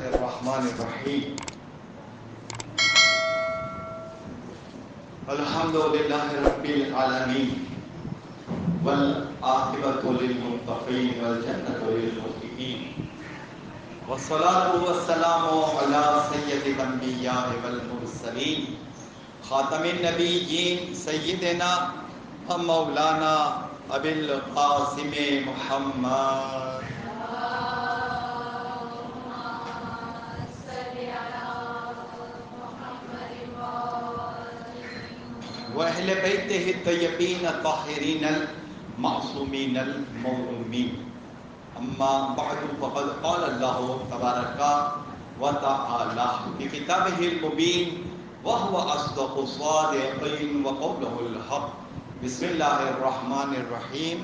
الله الرحمن الرحيم الحمد لله رب العالمين والعاقبة للمتقين والجنة للمتقين والصلاة والسلام على سيد الأنبياء والمرسلين خاتم النبيين سيدنا مولانا أبي القاسم محمد وأهل بيته الطيبين الطاهرين المعصومين المظلومين أما بعد فقد قال الله تبارك وتعالى في كتابه المبين وهو أصدق الصادقين وقوله الحق بسم الله الرحمن الرحيم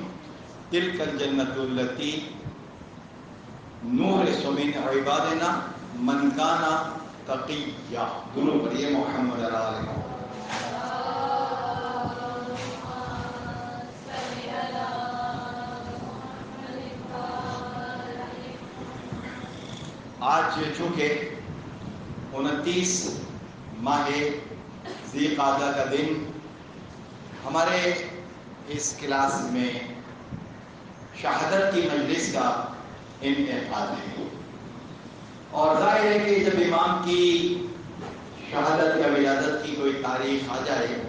تلك الجنة التي نورث من عبادنا من كان تقيا درود پڑھیے محمد علیہ وسلم. آج چونکہ 29 ماہ ذی قعدہ کا دن ہمارے اس کلاس میں شہادت کی مجلس کا انعقاد ہے اور ظاہر ہے کہ جب امام کی شہادت یا ولادت کی کوئی تاریخ آ جائے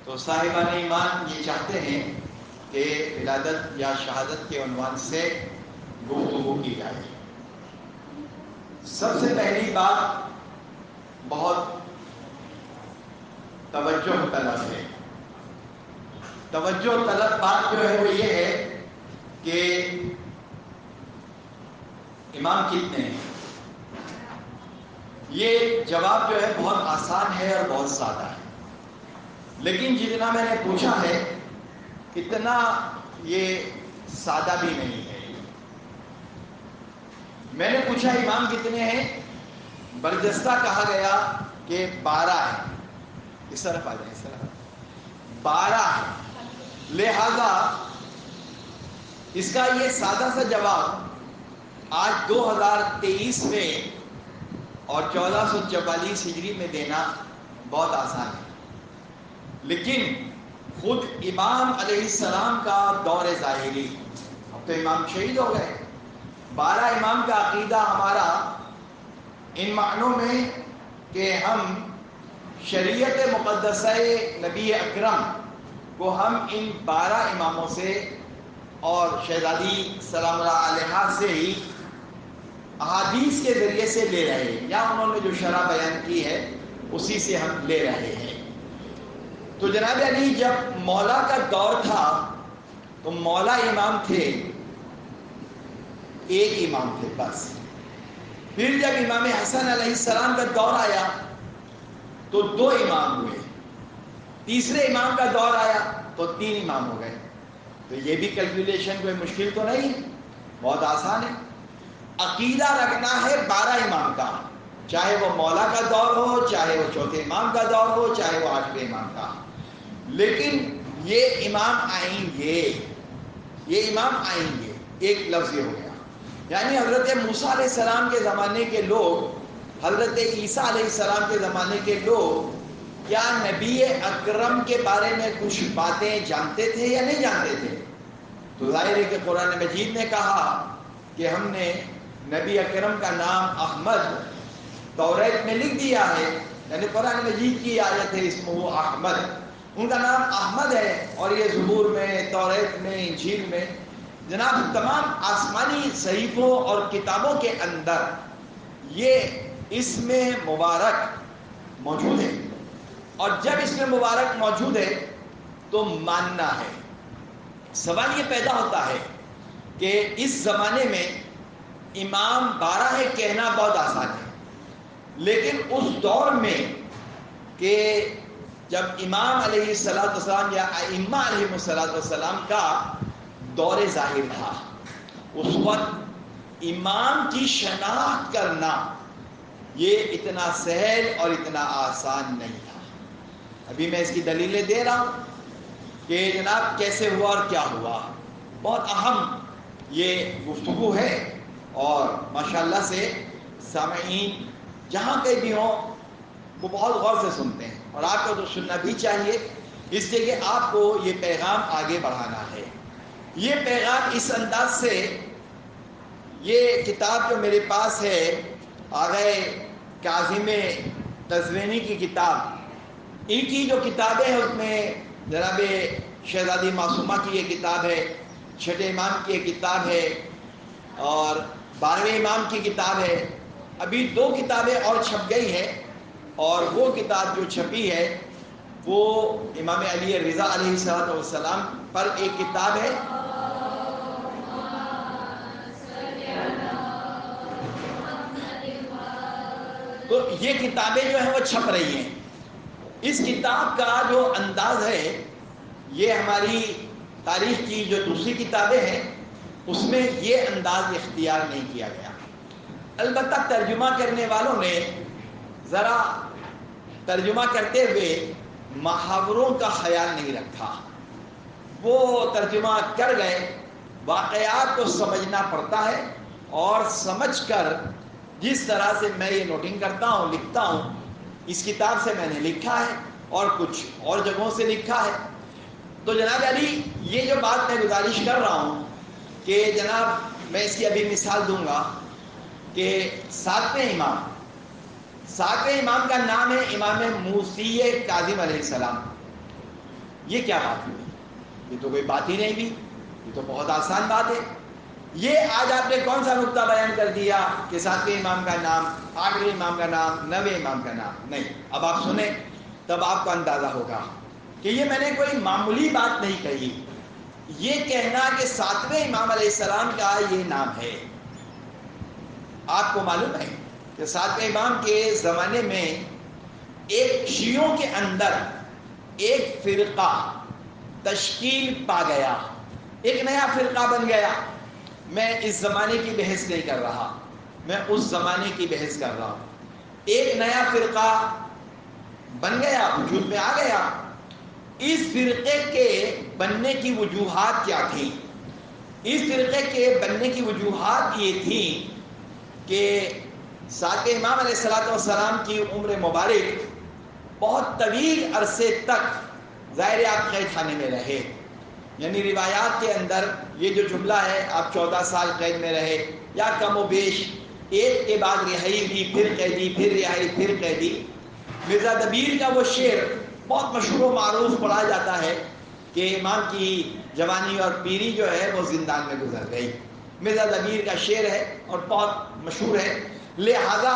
تو صاحبان ایمان یہ چاہتے ہیں کہ ولادت یا شہادت کے عنوان سے گفتگو کی جائے. سب سے پہلی بات بہت توجہ طلب ہے. توجہ طلب بات جو ہے وہ یہ ہے کہ امام کتنے ہیں. یہ جواب جو ہے بہت آسان ہے اور بہت سادہ ہے، لیکن جتنا میں نے پوچھا ہے اتنا یہ سادہ بھی نہیں ہے. میں نے پوچھا امام کتنے ہیں، برجستہ کہا گیا کہ 12 ہے. اس طرف آ جائیں، اس طرف 12 ہے. لہذا اس کا یہ سادہ سا جواب آج 2023 میں اور 1444 ہجری میں دینا بہت آسان ہے، لیکن خود امام علیہ السلام کا دور ظاہری، اب تو امام شہید ہو گئے. 12 امام کا عقیدہ ہمارا ان معنوں میں کہ ہم شریعت مقدسہ نبی اکرم کو ہم ان 12 اماموں سے اور شہزادی سلام اللہ علیہ سے ہی احادیث کے ذریعے سے لے رہے ہیں، یا انہوں نے جو شرح بیان کی ہے اسی سے ہم لے رہے ہیں. تو جناب علی جب مولا کا دور تھا تو مولا امام تھے، ایک امام تھے بس. پھر جب امام حسن علیہ السلام کا دور آیا تو 2 امام ہوئے. تیسرے امام کا دور آیا تو 3 امام ہو گئے. تو یہ بھی کیلکولیشن کوئی مشکل تو نہیں ہے، بہت آسان ہے. عقیدہ رکھنا ہے 12 امام کا، چاہے وہ مولا کا دور ہو، چاہے وہ چوتھے امام کا دور ہو، چاہے وہ 8ویں امام کا. لیکن یہ امام آئیں گے، یہ امام آئیں گے، ایک لفظ یہ ہو گیا. یعنی حضرت موسیٰ علیہ السلام کے زمانے کے لوگ، حضرت عیسیٰ علیہ السلام کے زمانے کے لوگ کیا نبی اکرم کے بارے میں کچھ باتیں جانتے تھے یا نہیں جانتے تھے؟ تو ظاہر ہے کہ قرآن مجید نے کہا کہ ہم نے نبی اکرم کا نام احمد توریت میں لکھ دیا ہے. یعنی قرآن مجید کی آیت ہے اسمہ احمد، ان کا نام احمد ہے. اور یہ زبور میں، توریت میں، انجیل میں، جناب تمام آسمانی صحیفوں اور کتابوں کے اندر یہ اسم مبارک موجود ہے. اور جب اسم مبارک موجود ہے تو ماننا ہے. سوال یہ پیدا ہوتا ہے کہ اس زمانے میں امام 12 ہے کہنا بہت آسان ہے، لیکن اس دور میں کہ جب امام علیہ السلام یا ائمہ علیہ السلام کا دور ظاہر تھا، اس وقت امام کی شناخت کرنا یہ اتنا سہل اور اتنا آسان نہیں تھا. ابھی میں اس کی دلیلیں دے رہا ہوں کہ جناب کیسے ہوا اور کیا ہوا. بہت اہم یہ گفتگو ہے اور ماشاءاللہ سے سامعین جہاں کہیں بھی ہوں وہ بہت غور سے سنتے ہیں، اور آپ کو تو سننا بھی چاہیے، اس لیے کہ آپ کو یہ پیغام آگے بڑھانا ہے۔ یہ پیغام اس انداز سے، یہ کتاب جو میرے پاس ہے آغا کاظم قزوینی کی کتاب، ان کی جو کتابیں ہیں اس میں جناب شہزادی معصومہ کی یہ کتاب ہے، چھٹے امام کی یہ کتاب ہے، اور 12ویں امام کی کتاب ہے۔ ابھی 2 کتابیں اور چھپ گئی ہیں، اور وہ کتاب جو چھپی ہے وہ امام علی رضا علیہ السلام پر ایک کتاب ہے، تو یہ کتابیں جو ہیں وہ چھپ رہی ہیں۔ اس کتاب کا جو انداز ہے، یہ ہماری تاریخ کی جو دوسری کتابیں ہیں اس میں یہ انداز اختیار نہیں کیا گیا۔ البتہ ترجمہ کرنے والوں نے ذرا ترجمہ کرتے ہوئے محاوروں کا خیال نہیں رکھا، وہ ترجمہ کر گئے۔ واقعات کو سمجھنا پڑتا ہے، اور سمجھ کر جس طرح سے میں یہ نوٹنگ کرتا ہوں، لکھتا ہوں، اس کتاب سے میں نے لکھا ہے اور کچھ اور جگہوں سے لکھا ہے۔ تو جناب علی، یہ جو بات میں گزارش کر رہا ہوں کہ جناب میں اس کی ابھی مثال دوں گا کہ 7ویں امام کا نام ہے امام موسی کاظم علیہ السلام۔ یہ کیا بات ہوئی؟ یہ تو کوئی بات ہی نہیں بھی، یہ تو بہت آسان بات ہے۔ یہ آج آپ نے کون سا نقطہ بیان کر دیا کہ 7ویں امام کا نام، 8ویں امام کا نام، 9ویں امام کا نام؟ نہیں، اب آپ سنیں تب آپ کو اندازہ ہوگا کہ یہ میں نے کوئی معمولی بات نہیں کہی۔ یہ کہنا کہ 7ویں امام علیہ السلام کا یہ نام ہے، آپ کو معلوم ہے کہ 7ویں امام کے زمانے میں ایک شیعوں کے اندر ایک فرقہ تشکیل پا گیا، ایک نیا فرقہ بن گیا۔ میں اس زمانے کی بحث نہیں کر رہا، میں اس زمانے کی بحث کر رہا ہوں۔ ایک نیا فرقہ بن گیا، وجود میں آ گیا۔ اس فرقے کے بننے کی وجوہات کیا تھیں؟ اس فرقے کے بننے کی وجوہات یہ تھیں کہ 7ویں امام علیہ السلام کی عمر مبارک بہت طویل عرصے تک ظاہر آپ قید خانے میں رہے، یعنی روایات کے اندر یہ جو جملہ ہے آپ 14 سال قید میں رہے، یا کم و بیش ایک کے بعد رہائی دی، پھر قیدی، پھر رہائی، پھر قیدی۔ مرزا دبیر کا وہ شعر بہت مشہور و معروف پڑھا جاتا ہے کہ امام کی جوانی اور پیری جو ہے وہ زندان میں گزر گئی۔ مرزا دبیر کا شعر ہے اور بہت مشہور ہے۔ لہذا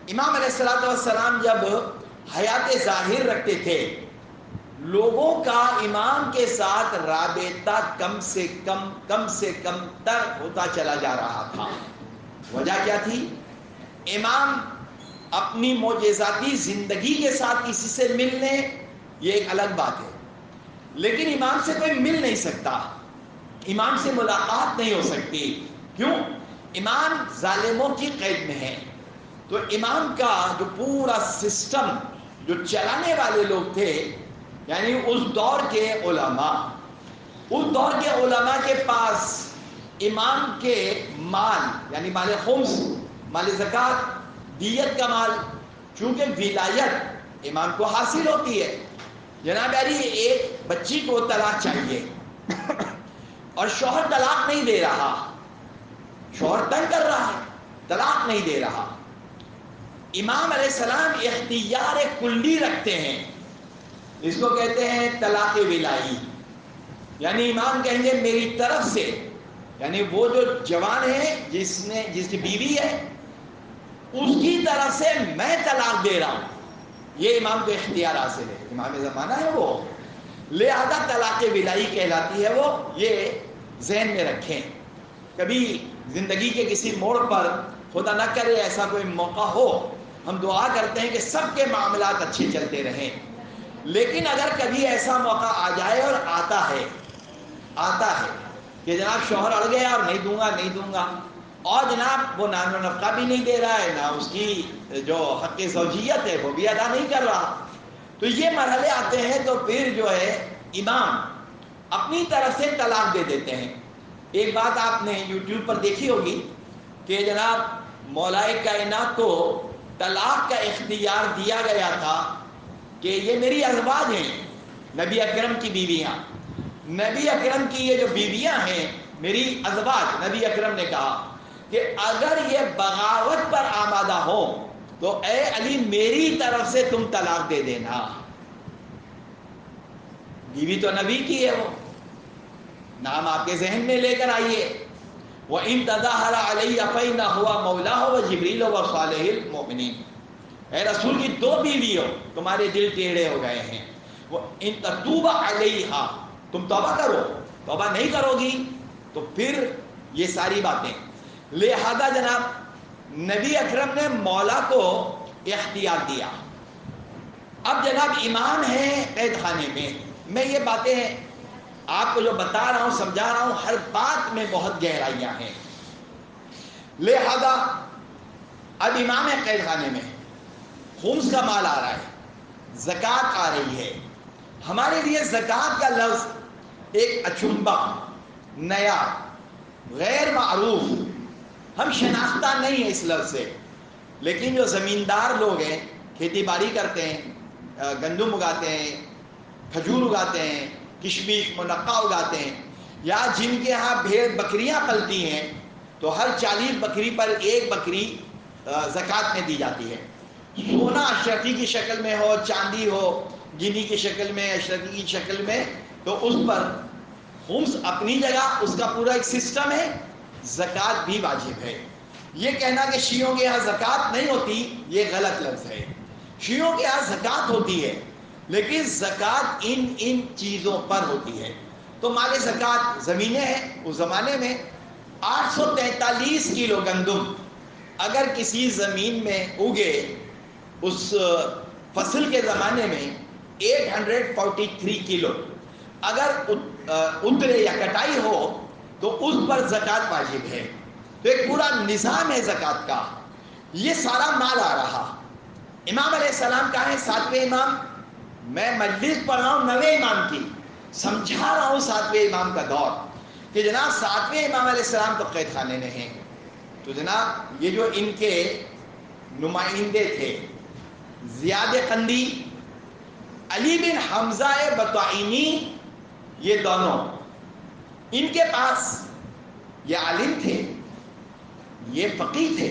امام علیہ السلام جب حیات ظاہر رکھتے تھے، لوگوں کا امام کے ساتھ رابطہ کم سے کم تر ہوتا چلا جا رہا تھا۔ وجہ کیا تھی؟ امام اپنی معجزاتی زندگی کے ساتھ کسی سے ملنے، یہ ایک الگ بات ہے، لیکن امام سے کوئی مل نہیں سکتا، امام سے ملاقات نہیں ہو سکتی۔ کیوں؟ امام ظالموں کی قید میں ہے۔ تو امام کا جو پورا سسٹم جو چلانے والے لوگ تھے، یعنی اس دور کے علماء کے پاس امام کے مال، یعنی مال خمس، مال زکوٰۃ، دیت کا مال، چونکہ ولایت امام کو حاصل ہوتی ہے۔ جناب علی، ایک بچی کو طلاق چاہیے اور شوہر طلاق نہیں دے رہا، شوہر تنگ کر رہا ہے، طلاق نہیں دے رہا۔ امام علیہ السلام اختیار کلی رکھتے ہیں، اس کو کہتے ہیں طلاق ولائی، یعنی امام کہیں گے میری طرف سے، یعنی وہ جو جوان ہے جس کی بیوی ہے اس کی طرف سے میں طلاق دے رہا ہوں، یہ امام کو اختیار حاصل ہے، امام زمانہ ہے وہ، لہذا طلاق ولائی کہلاتی ہے وہ۔ یہ ذہن میں رکھیں، کبھی زندگی کے کسی موڑ پر خدا نہ کرے ایسا کوئی موقع ہو، ہم دعا کرتے ہیں کہ سب کے معاملات اچھے چلتے رہیں، لیکن اگر کبھی ایسا موقع آ جائے اور آتا ہے کہ جناب شوہر اڑ گیا اور نہیں دوں گا، اور جناب وہ نان و نفقہ بھی نہیں دے رہا ہے، نہ اس کی جو حق زوجیت ہے وہ بھی ادا نہیں کر رہا، تو یہ مرحلے آتے ہیں، تو پھر جو ہے امام اپنی طرف سے طلاق دے دیتے ہیں۔ ایک بات آپ نے یوٹیوب پر دیکھی ہوگی کہ جناب مولائے کائنات کو طلاق کا اختیار دیا گیا تھا کہ یہ میری ازواج ہیں، نبی اکرم کی بیویاں، نبی اکرم کی یہ جو بیویاں ہیں میری ازواج، نبی اکرم نے کہا کہ اگر یہ بغاوت پر آمادہ ہو تو اے علی میری طرف سے تم طلاق دے دینا. بیوی تو نبی کی ہے، وہ نام آپ کے ذہن میں لے کر آئیے. وَإِن تَظَاهَرَ عَلَيَّ فَإِنَّ هُوَ مَوْلَاهُ وَجِبْرِيلُ وَصَالِحُ الْمُؤْمِنِينَ. اے رسول کی دو بیویوں، تمہارے دل ٹیڑھے ہو گئے ہیں. وَإِن تَتُوبَ عَلَيْهَا، تم توبہ کرو، توبہ نہیں کرو گی تو پھر یہ ساری باتیں. لہذا جناب نبی اکرم نے مولا کو اختیار دیا. اب جناب امام ہیں قید خانے میں یہ باتیں آپ کو جو بتا رہا ہوں سمجھا رہا ہوں، ہر بات میں بہت گہرائیاں ہیں. لہذا اب امام ہے قید خانے میں، خمس کا مال آ رہا ہے، زکوٰۃ آ رہی ہے. ہمارے لیے زکوٰۃ کا لفظ ایک اچنبا، نیا، غیر معروف، ہم شناختہ نہیں ہیں اس لفظ سے. لیکن جو زمیندار لوگ ہیں، کھیتی باڑی کرتے ہیں، گندم اگاتے ہیں، کھجور اگاتے ہیں، کشمش منقع اگاتے ہیں، یا جن کے ہاں بھیڑ بکریاں پلتی ہیں تو ہر 40 بکری پر ایک بکری زکوٰۃ میں دی جاتی ہے. سونا اشرفی کی شکل میں ہو، چاندی ہو گنی کی شکل میں، اشرفی کی شکل میں، تو اس پر خمس اپنی جگہ، اس کا پورا ایک سسٹم ہے. زکوٰۃ بھی واجب ہے. یہ کہنا کہ شیعوں کے یہاں زکوٰۃ نہیں ہوتی یہ غلط لفظ ہے. شیعوں کے یہاں زکوٰۃ ہوتی ہے، لیکن زکوٰۃ ان چیزوں پر ہوتی ہے. تو مال زکوٰۃ زمینیں ہیں. اس زمانے میں 843 کلو گندم اگر کسی زمین میں اگے، اس فصل کے زمانے میں 843 کلو اگر اترے یا کٹائی ہو تو اس پر زکوٰۃ واجب ہے. تو ایک پورا نظام ہے زکوٰۃ کا. یہ سارا مال آ رہا. امام علیہ السلام کہاں ہیں؟ 7ویں امام. میں مجلس پڑھ رہا ہوں 9ویں امام کی، سمجھا رہا ہوں 7ویں امام کا دور کہ جناب 7ویں امام علیہ السلام تو قید خانے میں ہیں. تو جناب یہ جو ان کے نمائندے تھے، زیاد قندی، علی بن حمزہ بطائینی، یہ دونوں ان کے پاس یہ عالم تھے، یہ فقیہ تھے،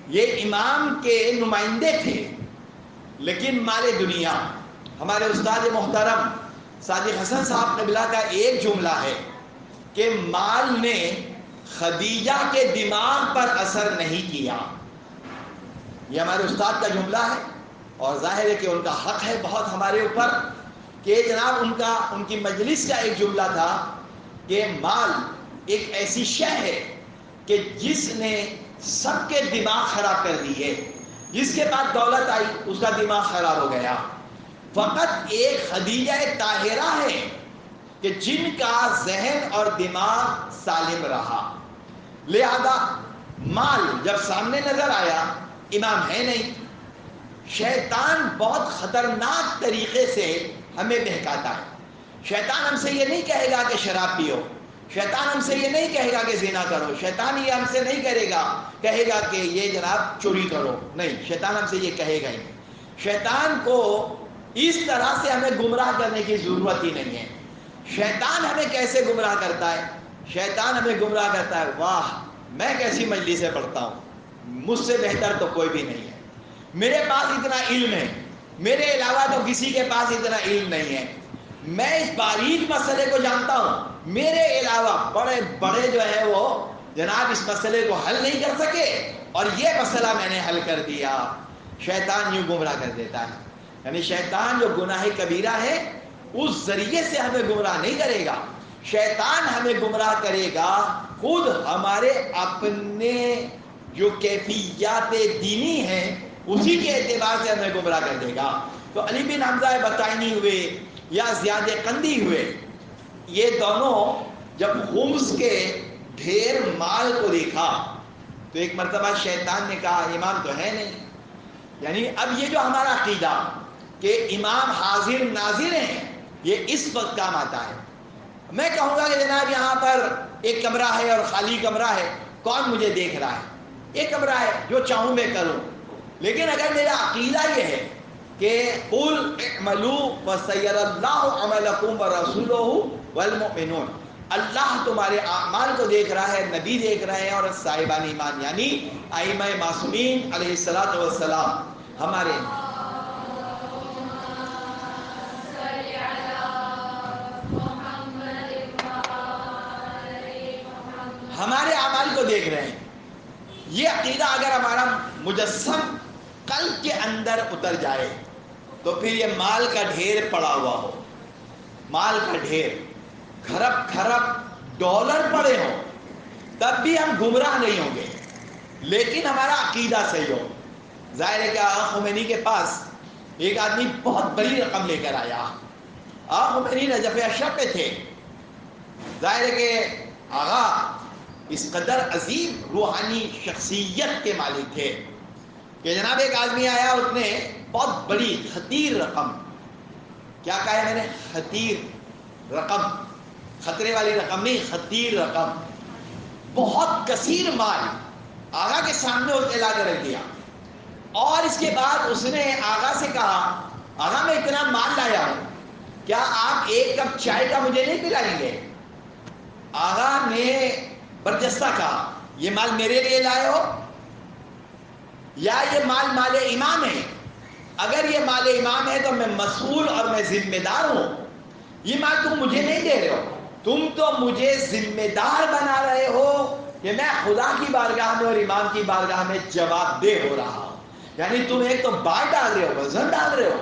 یہ امام کے نمائندے تھے، لیکن مال دنیا. ہمارے استاد محترم صادق حسن صاحب قبلہ کا ایک جملہ ہے کہ مال نے خدیجہ کے دماغ پر اثر نہیں کیا. یہ ہمارے استاد کا جملہ ہے، اور ظاہر ہے کہ ان کا حق ہے بہت ہمارے اوپر کہ جناب ان کی مجلس کا ایک جملہ تھا کہ مال ایک ایسی شے ہے کہ جس نے سب کے دماغ خراب کر دی ہے. جس کے بعد دولت آئی اس کا دماغ خراب ہو گیا. فقط ایک خدیجہ طاہرہ ہے کہ جن کا ذہن اور دماغ سالم رہا. لہذا مال جب سامنے نظر آیا، امام ہے نہیں. شیطان بہت خطرناک طریقے سے ہمیں بہکاتا ہے. شیطان ہم سے یہ نہیں کہے گا کہ شراب پیو، شیطان ہم سے یہ نہیں کہے گا کہ زنا کرو، شیطان یہ ہم سے نہیں کہے گا کہ یہ جناب چوری کرو. نہیں، شیطان ہم سے یہ کہے گا ہی نہیں. شیطان کو اس طرح سے ہمیں گمراہ کرنے کی ضرورت ہی نہیں ہے. شیطان ہمیں کیسے گمراہ کرتا ہے؟ شیطان ہمیں گمراہ کرتا ہے، واہ میں کیسی مجلسیں پڑھتا ہوں، مجھ سے بہتر تو کوئی بھی نہیں ہے، میرے پاس اتنا علم ہے، میرے علاوہ تو کسی کے پاس اتنا علم نہیں ہے، میں اس باریک مسئلے کو جانتا ہوں، میرے علاوہ بڑے بڑے جو ہے وہ جناب اس مسئلے کو حل نہیں کر سکے، اور یہ مسئلہ میں نے حل کر دیا. شیطان یوں گمراہ کر دیتا ہے. یعنی شیطان جو گناہ کبیرہ ہے اس ذریعے سے ہمیں گمراہ نہیں کرے گا. شیطان ہمیں گمراہ کرے گا خود ہمارے اپنے جو کیفیات دینی ہیں اسی کے اعتبار سے ہمیں گمراہ کر دے گا. تو علی بن حمزہ بطائینی ہوئے یا زیاد قندی ہوئے، یہ دونوں جب خمس کے ڈھیر مال کو دیکھا تو ایک مرتبہ شیطان نے کہا امام تو ہے نہیں. یعنی اب یہ جو ہمارا عقیدہ کہ امام حاضر ناظر ہیں یہ اس وقت کام آتا ہے. میں کہوں گا کہ جناب یہاں پر ایک کمرہ ہے اور خالی کمرہ ہے، کون مجھے دیکھ رہا ہے؟ یہ کمرہ ہے، جو چاہوں میں کروں. لیکن اگر میرا عقیدہ یہ ہے کہ قُلْ اعْمَلُوا فَسَيَرَى اللَّهُ عَمَلَكُمْ وَرَسُولُهُ وَالْمُؤْمِنُونَ، اللہ تمہارے اعمال کو دیکھ رہا ہے، نبی دیکھ رہے ہیں، اور صاحبان ایمان یعنی ائمہ معصومین علیہ الصلوۃ والسلام ہمارے اعمال کو دیکھ رہے ہیں. یہ عقیدہ اگر ہمارا مجسم قلب کے اندر اتر جائے تو پھر یہ مال کا ڈھیر پڑا ہوا ہو، مال کا ڈھیر، کھرب کھرب ڈالر پڑے ہوں، تب بھی ہم گمراہ نہیں ہوں گے، لیکن ہمارا عقیدہ صحیح ہو. ظاہر ہے کہ آقا خمینی کے پاس ایک آدمی بہت بڑی رقم لے کر آیا. آقا خمینی نجف اشرف پہ تھے. ظاہر ہے کہ آقا اس قدر عظیم روحانی شخصیت کے مالک تھے کہ جناب ایک آدمی آیا، اس نے بہت بڑی خطیر رقم، کیا کہا ہے میں نے، خطیر رقم، خطرے والی رقم نہیں، خطیر رقم، بہت کثیر مال آقا کے سامنے اس نے لا کر رکھ دیا. اور اس کے بعد اس نے آقا سے کہا، آقا میں اتنا مال لایا ہوں، کیا آپ ایک کپ چائے کا مجھے نہیں پلائیں گے؟ آقا نے برجستہ کہا، یہ مال میرے لیے لائے ہو یا یہ مال امام ہے؟ اگر یہ مال امام ہے تو میں مسئول اور میں ذمہ دار ہوں. یہ مال تم مجھے نہیں دے رہے ہو، تم تو مجھے ذمہ دار بنا رہے ہو کہ میں خدا کی بارگاہ میں اور امام کی بارگاہ میں جواب دہ ہو رہا ہوں. یعنی تم ایک تو بار ڈال رہے ہو، وزن ڈال رہے ہو،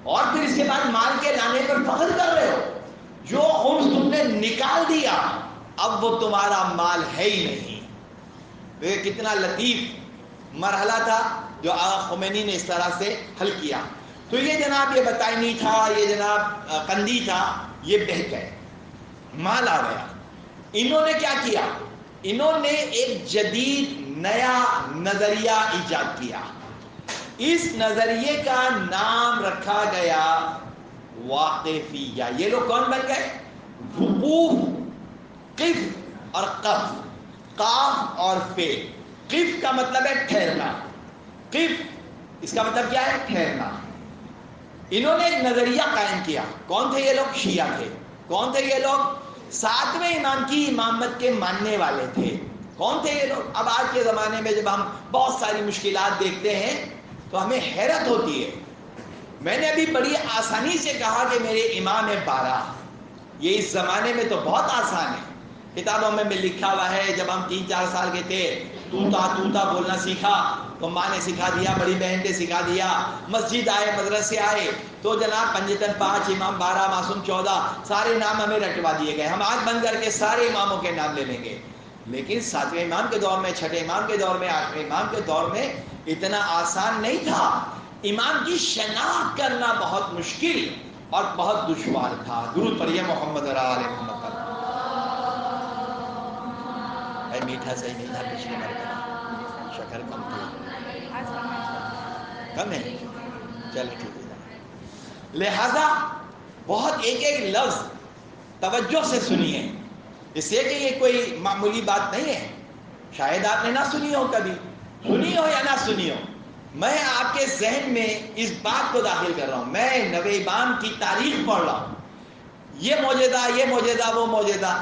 اور پھر اس کے بعد مال کے لانے پر فخر کر رہے ہو. جو خمس تم نے نکال دیا اب وہ تمہارا مال ہے ہی نہیں. تو یہ کتنا لطیف مرحلہ تھا جو آقا خمینی نے اس طرح سے حل کیا. تو یہ جناب یہ بتائنی تھا، یہ جناب قندی تھا، یہ بہہ گئے، مال آ گیا. انہوں نے کیا کیا؟ انہوں نے ایک جدید نیا نظریہ ایجاد کیا. اس نظریے کا نام رکھا گیا واقفیہ. یہ لوگ کون بن گئے؟ وقوف، قف اور قف، قاف اور فے. قف کا مطلب ہے ٹھہرنا، قف اس کا مطلب کیا ہے؟ ٹھہرنا. انہوں نے ایک نظریہ قائم کیا. کون تھے یہ لوگ؟ شیعہ تھے. کون تھے یہ لوگ؟ ساتویں امام کی امامت کے ماننے والے تھے. کون تھے یہ لوگ؟ اب آج کے زمانے میں جب ہم بہت ساری مشکلات دیکھتے ہیں تو ہمیں حیرت ہوتی ہے. میں نے ابھی بڑی آسانی سے کہا کہ میرے امام ہے 12. یہ اس زمانے میں تو بہت آسان ہے. کتابوں میں لکھا ہوا ہے جب ہم 3-4 سال کے تھے توتا بولنا سیکھا تو ماں نے سکھا دیا، بڑی بہن نے سکھا دیا. مسجد آئے، مدرسے آئے تو جناب پنجتن 5، امام 12، معصوم 14، سارے نام ہمیں رٹوا دیے گئے. ہم آنکھ بند کر کے سارے اماموں کے نام لے لیں گے. لیکن 7ویں امام کے دور میں، 6ٹھے امام کے دور میں، 8ویں امام کے دور میں اتنا آسان نہیں تھا. امام کی شناخت کرنا بہت مشکل اور بہت دشوار تھا. درود پڑھیے محمد اور آل محمد پر. میٹھا صحیح نہیں تھا پچھلی مرتبہ، شکر کم تھی، کم ہے، چلو ٹھیک ہے. لہذا بہت ایک ایک لفظ توجہ سے سنیے، اس لیے کہ یہ کوئی معمولی بات نہیں ہے. شاید آپ نے نہ سنی ہو، کبھی سنی ہو یا نہ سنی ہو. میں آپ کے ذہن میں اس بات کو داخل کر رہا ہوں. میں نوے امام کی تاریخ پڑھ رہا ہوں. یہ معجزہ، یہ معجزہ، وہ معجزہ.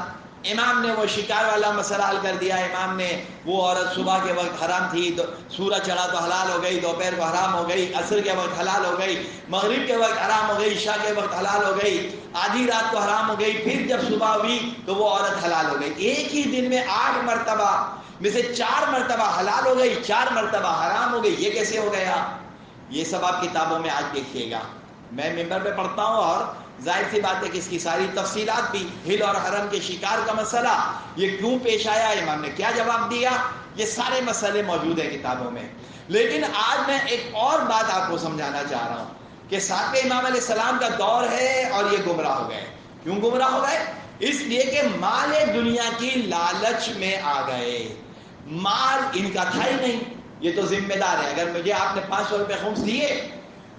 امام نے وہ شکار والا مسئلہ حل کر دیا. امام نے وہ عورت صبح کے وقت حرام تھی، سورج چڑھا تو حلال ہو گئی، دوپہر کو حرام ہو گئی، عصر کے وقت حلال ہو گئی، مغرب کے وقت حرام ہو گئی، عشاء کے وقت حلال ہو گئی، آدھی رات کو حرام ہو گئی، پھر جب صبح ہوئی تو وہ عورت حلال ہو گئی. ایک ہی دن میں 8 مرتبہ میں سے 4 مرتبہ حلال ہو گئی، 4 مرتبہ حرام ہو گئی. یہ کیسے ہو گیا؟ یہ سب آپ کتابوں میں آج دیکھیے گا. میں ممبر پہ پڑھتا ہوں اور ظاہر سی بات ہے کہ اس کی ساری تفصیلات بھی، ہل اور حرم کے شکار کا مسئلہ یہ کیوں پیش آیا، امام نے کیا جواب دیا، یہ سارے مسئلے موجود ہیں کتابوں میں. لیکن آج میں ایک اور بات آپ کو سمجھانا چاہ رہا ہوں کہ 7ویں امام علیہ السلام کا دور ہے اور یہ گمراہ ہو گئے. کیوں گمراہ ہو گئے؟ اس لیے کہ مال دنیا کی لالچ میں آ گئے. مال ان کا تھا ہی نہیں. یہ تو ذمہ دار ہے. اگر مجھے آپ نے 500 روپے خمس دیے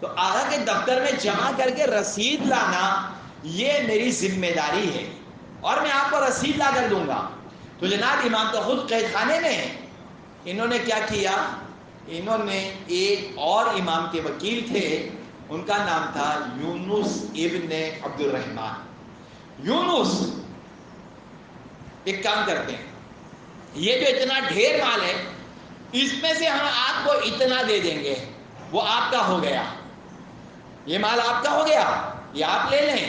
تو آقا کے دفتر میں جمع کر کے رسید لانا یہ میری ذمہ داری ہے اور میں آپ کو رسید لا کر دوں گا. تو جناب امام تو خود قید خانے میں ہیں. انہوں نے کیا کیا، انہوں نے ایک اور امام کے وکیل تھے، ان کا نام تھا یونس ابن عبد الرحمن۔ یونس ایک کام کرتے ہیں، یہ جو اتنا ڈھیر مال ہے اس میں سے ہم آپ کو اتنا دے دیں گے، وہ آپ کا ہو گیا، یہ مال آپ کا ہو گیا، یہ آپ لے لیں۔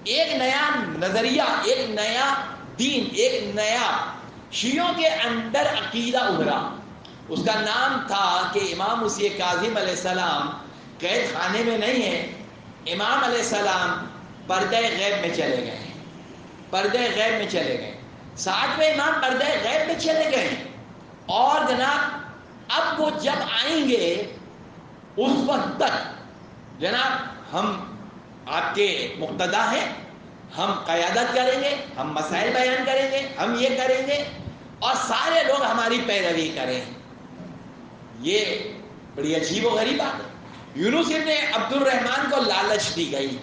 ایک نیا نظریہ، ایک نیا دین، ایک نیا شیعوں کے اندر عقیدہ ابھرا، اس کا نام تھا کہ امام موسیٰ کاظم علیہ السلام قید خانے میں نہیں ہے، امام علیہ السلام پردہ غیب میں چلے گئے ہیں، پردہ غیب میں چلے گئے، ساتویں امام پردہ غیب میں چلے گئے، اور جناب اب وہ جب آئیں گے اس وقت تک جناب ہم آپ کے مقتدا ہیں، ہم قیادت کریں گے، ہم مسائل بیان کریں گے، ہم یہ کریں گے اور سارے لوگ ہماری پیروی کریں۔ یہ بڑی عجیب و غریب بات ہے۔ یونس ابن عبد الرحمن کو لالچ دی گئی،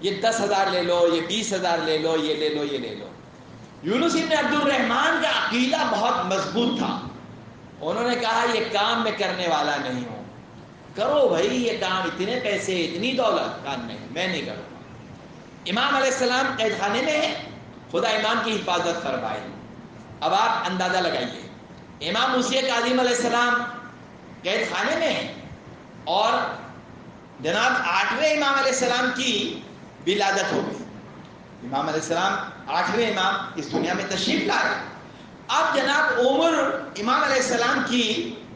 یہ 10,000 لے لو، یہ 20,000 لے لو، یہ لے لو، یہ لے لو۔ یونس ابن عبد الرحمن کا عقیدہ بہت مضبوط تھا، انہوں نے کہا یہ کام میں کرنے والا نہیں ہوں، کرو بھائی یہ کام، اتنے پیسے، اتنی دولت، کام نہیں، میں نہیں کروں گا۔ امام علیہ السلام قید خانے میں ہے، خدا امام کی حفاظت فرمائے۔ اب آپ اندازہ لگائیے، امام موسیٰ کاظم علیہ السلام قید خانے میں ہے اور جناب 8ویں امام علیہ السلام کی ولادت ہو گئی، امام علیہ السلام 8ویں امام اس دنیا میں تشریف لائے۔ اب جناب عمر امام علیہ السلام کی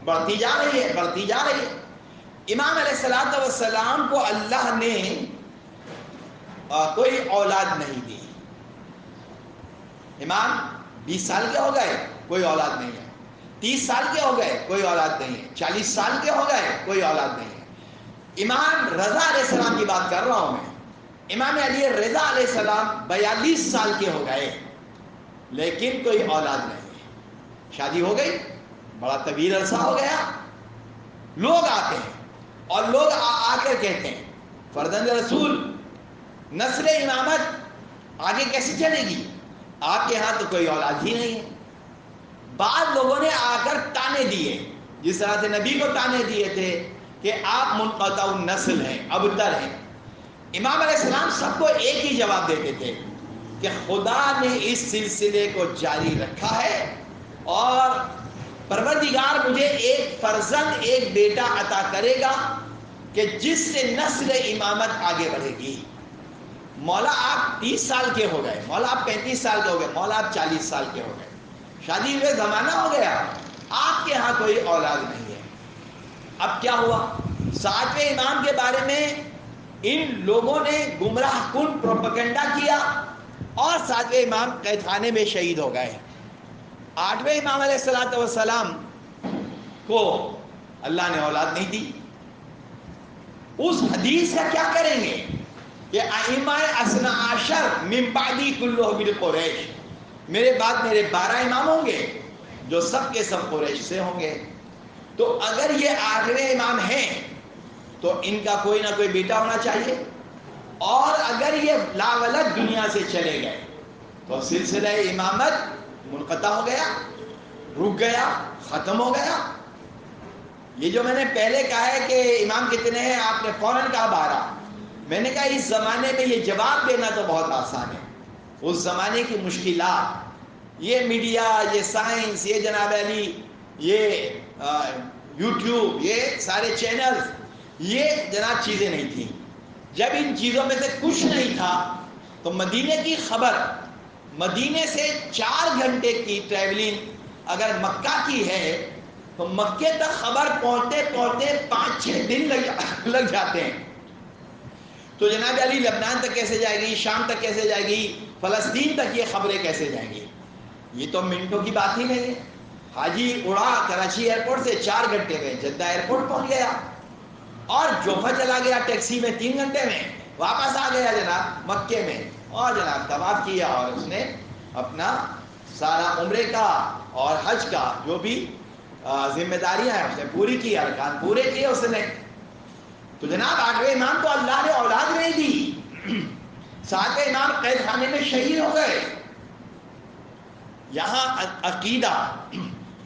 بڑھتی جا رہی ہے، بڑھتی جا رہی ہے۔ امام علیہ السلام کو اللہ نے کوئی اولاد نہیں دی، امام 20 سال کے ہو گئے، کوئی اولاد نہیں ہے، 30 سال کے ہو گئے، کوئی اولاد نہیں ہے، 40 سال کے ہو گئے، کوئی اولاد نہیں ہے۔ امام رضا علیہ السلام کی بات کر رہا ہوں میں، امام علی رضا علیہ السلام 42 سال کے ہو گئے لیکن کوئی اولاد نہیں ہے، شادی ہو گئی، بڑا طویل عرصہ ہو گیا، لوگ آتے ہیں اور لوگ آ کر کہتے ہیں فرزند رسول نسل امامت آگے کیسے چلے گی، آپ کے ہاں تو کوئی اولاد ہی نہیں ہے۔ بعض لوگوں نے آ کر تانے دیے، جس طرح سے نبی کو تانے دیے تھے کہ آپ منقطع النسل ہیں، ابتر ہیں۔ امام علیہ السلام سب کو ایک ہی جواب دیتے تھے کہ خدا نے اس سلسلے کو جاری رکھا ہے اور پروردگار مجھے ایک فرزند، ایک بیٹا عطا کرے گا کہ جس سے نسل امامت آگے بڑھے گی۔ مولا آپ 30 سال کے ہو گئے، مولا آپ 35 سال کے ہو گئے، مولا آپ 40 سال کے ہو گئے، شادی ہوئے زمانہ ہو گیا، آپ کے ہاں کوئی اولاد نہیں ہے۔ اب کیا ہوا، 7ویں امام کے بارے میں ان لوگوں نے گمراہ کن پروپیگنڈا کیا اور 7ویں امام قید خانے میں شہید ہو گئے۔ 8ویں امام علیہ السلام کو اللہ نے اولاد نہیں دی۔ اس حدیث کا کیا کریں گے کہ ائمہ اثنا عشر من بعدی کلہ من قریش، میرے بعد میرے 12 امام ہوں گے جو سب کے سب قریش سے ہوں گے، تو اگر یہ 8ویں امام ہیں تو ان کا کوئی نہ کوئی بیٹا ہونا چاہیے، اور اگر یہ لاولد دنیا سے چلے گئے تو سلسلہ امامت منقطع ہو گیا، رک گیا، ختم ہو گیا۔ یہ جو میں نے پہلے کہا ہے کہ امام کتنے ہیں، آپ نے فوراً کہا 12، میں نے کہا اس زمانے میں یہ جواب دینا تو بہت آسان ہے، اس زمانے کی مشکلات، یہ میڈیا، یہ سائنس، یہ جناب علی، یہ یوٹیوب، یہ سارے چینلز، یہ جناب چیزیں نہیں تھیں۔ جب ان چیزوں میں سے کچھ نہیں تھا تو مدینے کی خبر، مدینے سے 4 گھنٹے کی ٹریولنگ اگر مکہ کی ہے تو مکے تک خبر پہنچتے پہنچتے 5-6 دن لگ جاتے ہیں، تو جناب علی لبنان تک کیسے جائے گی، شام تک کیسے جائے گی، فلسطین تک یہ خبریں کیسے جائیں گی، یہ تو منٹوں کی بات ہی نہیں ہے۔ حاجی اڑا کراچی ایئرپورٹ سے 4 گھنٹے میں جدہ ایئرپورٹ پہنچ گیا اور جوفہ چلا گیا ٹیکسی میں 3 گھنٹے میں، واپس آ گیا جناب مکے میں، اور جناب طواف کیا اور اس نے اپنا سارا عمرے کا اور حج کا جو بھی ذمہ داریاں ہیں اس نے پوری کی، ارکان پورے کیے اس نے۔ تو جناب 8ویں امام کو اللہ نے اولاد نہیں دی، 7ویں امام قید خانے میں شہید ہو گئے۔ یہاں عقیدہ